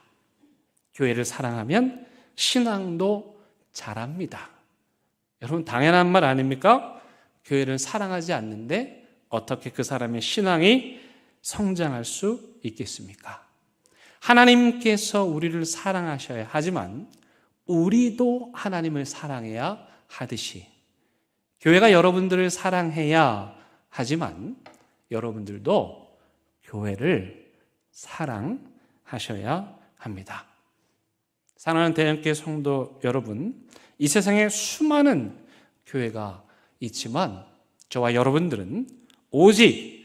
교회를 사랑하면 신앙도 잘합니다. 여러분, 당연한 말 아닙니까? 교회를 사랑하지 않는데 어떻게 그 사람의 신앙이 성장할 수 있겠습니까? 하나님께서 우리를 사랑하셔야 하지만 우리도 하나님을 사랑해야 하듯이 교회가 여러분들을 사랑해야 하지만 여러분들도 교회를 사랑하셔야 합니다. 사랑하는 대형교회 성도 여러분, 이 세상에 수많은 교회가 있지만 저와 여러분들은 오직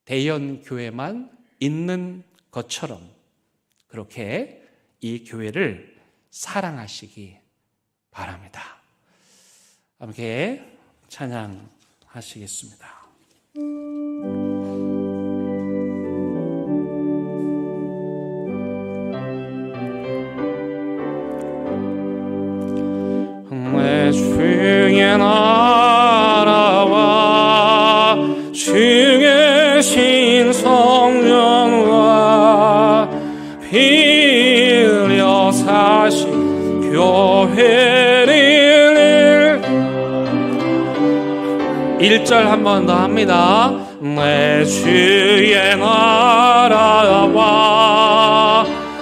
대연교회만 있는 것처럼 그렇게 이 교회를 사랑하시기 바랍니다. 함께 찬양하시겠습니다. 내 주의 나라와 주의 신성령과 빌려 사신 교회를 1절 한 번 더 합니다. 내 주의 나라와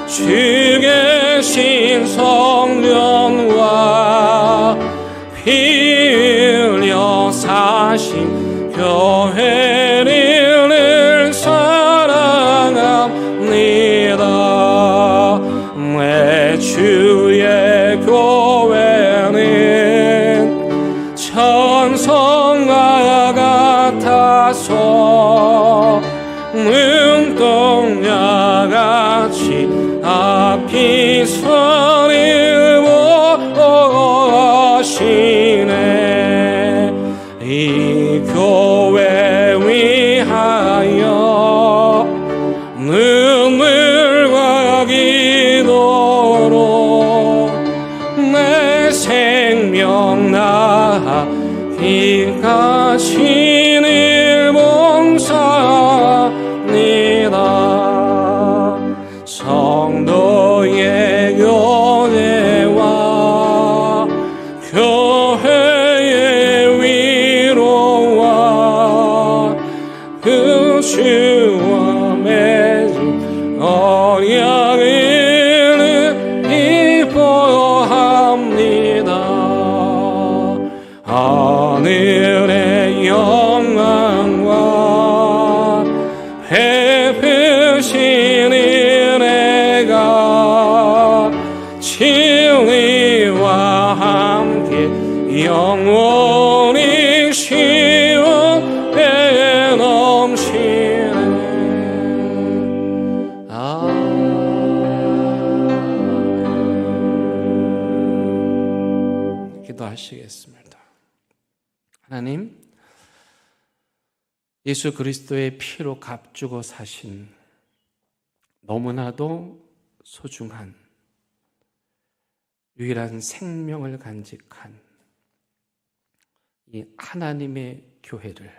주의 신성령과 빌려 사신 교회를 사랑합니다. 내 주의 교회는 천성과 같아서 눈동자같이 앞이 서를 보시네. 이 교회 위하여 눈물과 기도로 내 생명 나아가시는 봉사합니다. 성도의 교 영원히 시원해 넘치네. 기도하시겠습니다. 하나님, 예수 그리스도의 피로 값주고 사신 너무나도 소중한 유일한 생명을 간직한 이 하나님의 교회를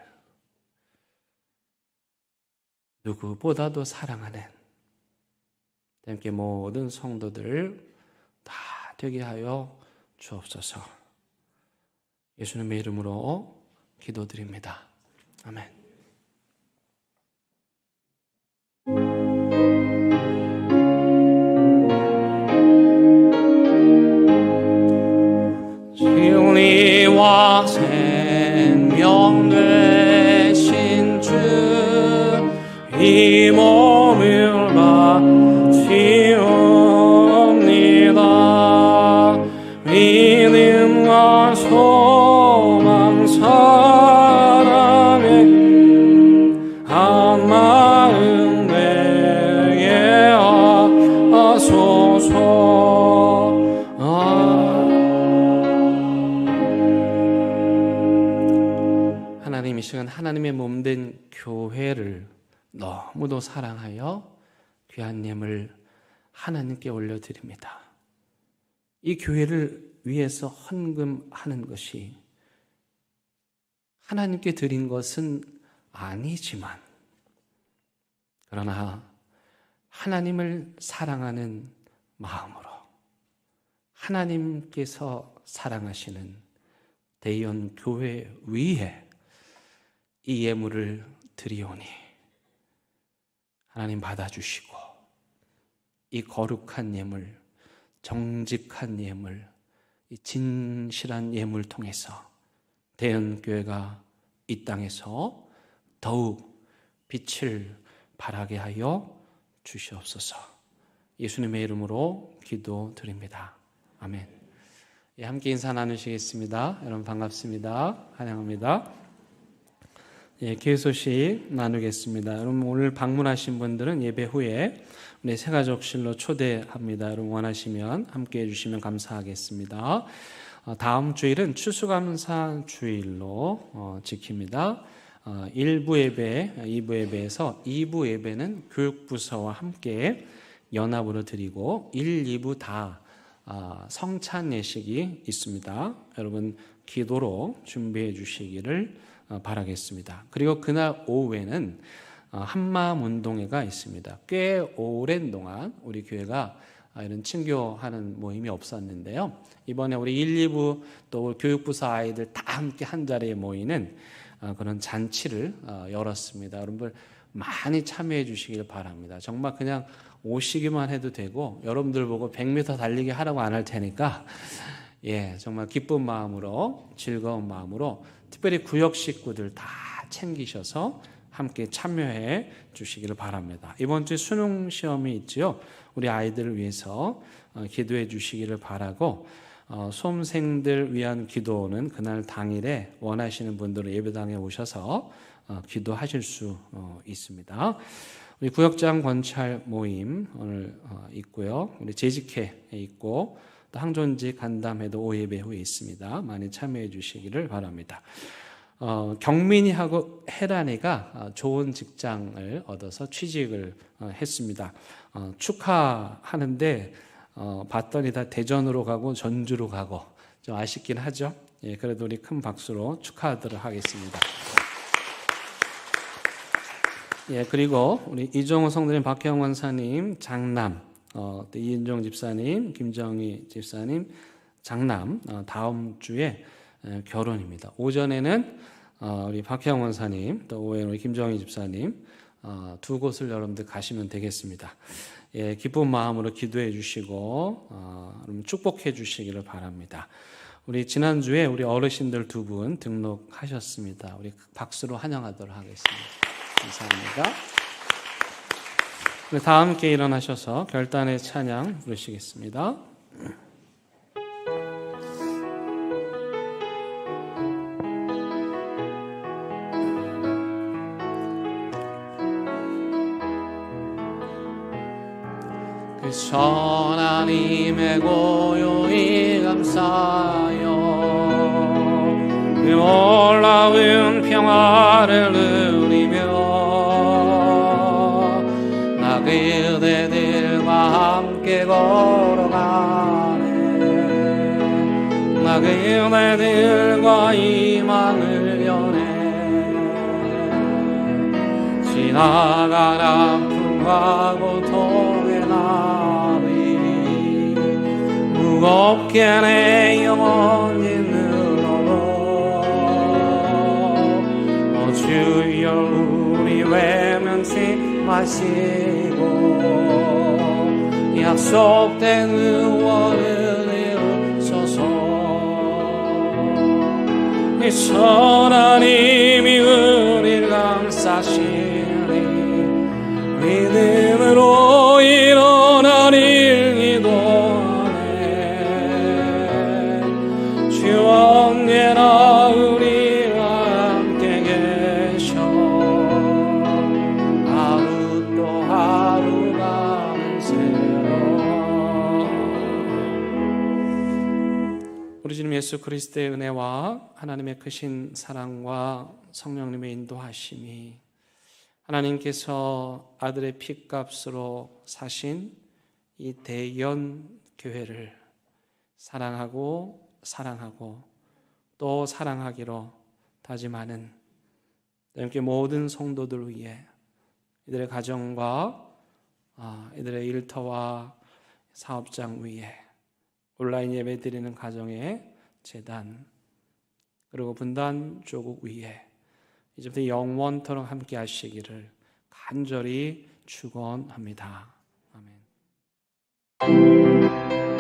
누구보다도 사랑하는 함께 모든 성도들 다 되게 하여 주옵소서. 예수님의 이름으로 기도드립니다. 아멘. 진리와 생명 되신 주, 이 몸을 바치옵니다. 믿음과 소망 사랑에 한 마음 되게 하소서. 하나님, 이 시간 하나님의 몸된 교회를 너무도 사랑하여 귀한 예물 하나님께 올려드립니다. 이 교회를 위해서 헌금하는 것이 하나님께 드린 것은 아니지만, 그러나 하나님을 사랑하는 마음으로 하나님께서 사랑하시는 대의원 교회 위에 이 예물을 드리오니 하나님 받아주시고, 이 거룩한 예물, 정직한 예물, 이 진실한 예물 통해서 대연교회가 이 땅에서 더욱 빛을 발하게 하여 주시옵소서. 예수님의 이름으로 기도드립니다. 아멘. 예, 함께 인사 나누시겠습니다. 여러분 반갑습니다. 환영합니다. 예, 교회 소식 나누겠습니다. 여러분 오늘 방문하신 분들은 예배 후에 우리 새가족실로 초대합니다. 여러분 원하시면 함께 해주시면 감사하겠습니다. 다음 주일은 추수감사 주일로 지킵니다. 1부 예배, 2부 예배에서 2부 예배는 교육부서와 함께 연합으로 드리고 1, 2부 다 성찬 예식이 있습니다. 여러분 기도로 준비해 주시기를 바라겠습니다. 그리고 그날 오후에는 한마음 운동회가 있습니다. 꽤 오랜 동안 우리 교회가 이런 친교하는 모임이 없었는데요. 이번에 우리 1, 2부 또 교육부서 아이들 다 함께 한 자리에 모이는 그런 잔치를 열었습니다. 여러분들 많이 참여해 주시길 바랍니다. 정말 그냥 오시기만 해도 되고, 여러분들 보고 100m 달리기 하라고 안 할 테니까 예, 정말 기쁜 마음으로, 즐거운 마음으로 특별히 구역 식구들 다 챙기셔서 함께 참여해 주시기를 바랍니다. 이번 주에 수능 시험이 있지요. 우리 아이들을 위해서 기도해 주시기를 바라고, 수험생들 위한 기도는 그날 당일에 원하시는 분들은 예배당에 오셔서 기도하실 수 있습니다. 우리 구역장 권찰 모임 오늘 있고요. 우리 재직회 있고, 또 항존직 간담회도 오예배 후에 있습니다. 많이 참여해 주시기를 바랍니다. 경민이하고 혜란이가 좋은 직장을 얻어서 취직을 했습니다. 축하하는데 봤더니 다 대전으로 가고 전주로 가고 좀 아쉽긴 하죠. 예, 그래도 우리 큰 박수로 축하하도록 하겠습니다. 예, 그리고 우리 이종호 성도님, 박혜영 원사님 장남, 또 이인종 집사님, 김정희 집사님 장남 다음 주에 결혼입니다. 오전에는 우리 박혜영 원사님, 또 오후에는 우리 김정희 집사님 두 곳을 여러분들 가시면 되겠습니다. 예, 기쁜 마음으로 기도해 주시고 축복해 주시기를 바랍니다. 우리 지난주에 우리 어르신들 두 분 등록하셨습니다. 우리 박수로 환영하도록 하겠습니다. 감사합니다. 우리 다 함께 일어나셔서 결단의 찬양 부르시겠습니다. 하나님의 고요히 감사하여 그 놀라운 평화를 누리며 나 그대들과 함께 걸어가네. 나 그대들과 희망을 여네. 지나간 아픔과 고통의 날이 무겁게 내 영혼이 늘어도 주여 우리 외면치 마시고 약속된 의원을 이루소서. 이 선하님이 우리를 감싸시니 믿음으로 일어나리 기도하네. 주 언제나 우리와 함께 계셔 하루 또 하루가 새로워. 우리 주님 예수 그리스도의 은혜와 하나님의 크신 사랑과 성령님의 인도하심이 하나님께서 아들의 피값으로 사신 이 대연 교회를 사랑하고 또 사랑하기로 다짐하는 함께 모든 성도들 위해 이들의 가정과 이들의 일터와 사업장 위에 온라인 예배 드리는 가정의 재단 그리고 분단 조국 위에 이제부터 영원토록 함께 하시기를 간절히 축원합니다. 아멘.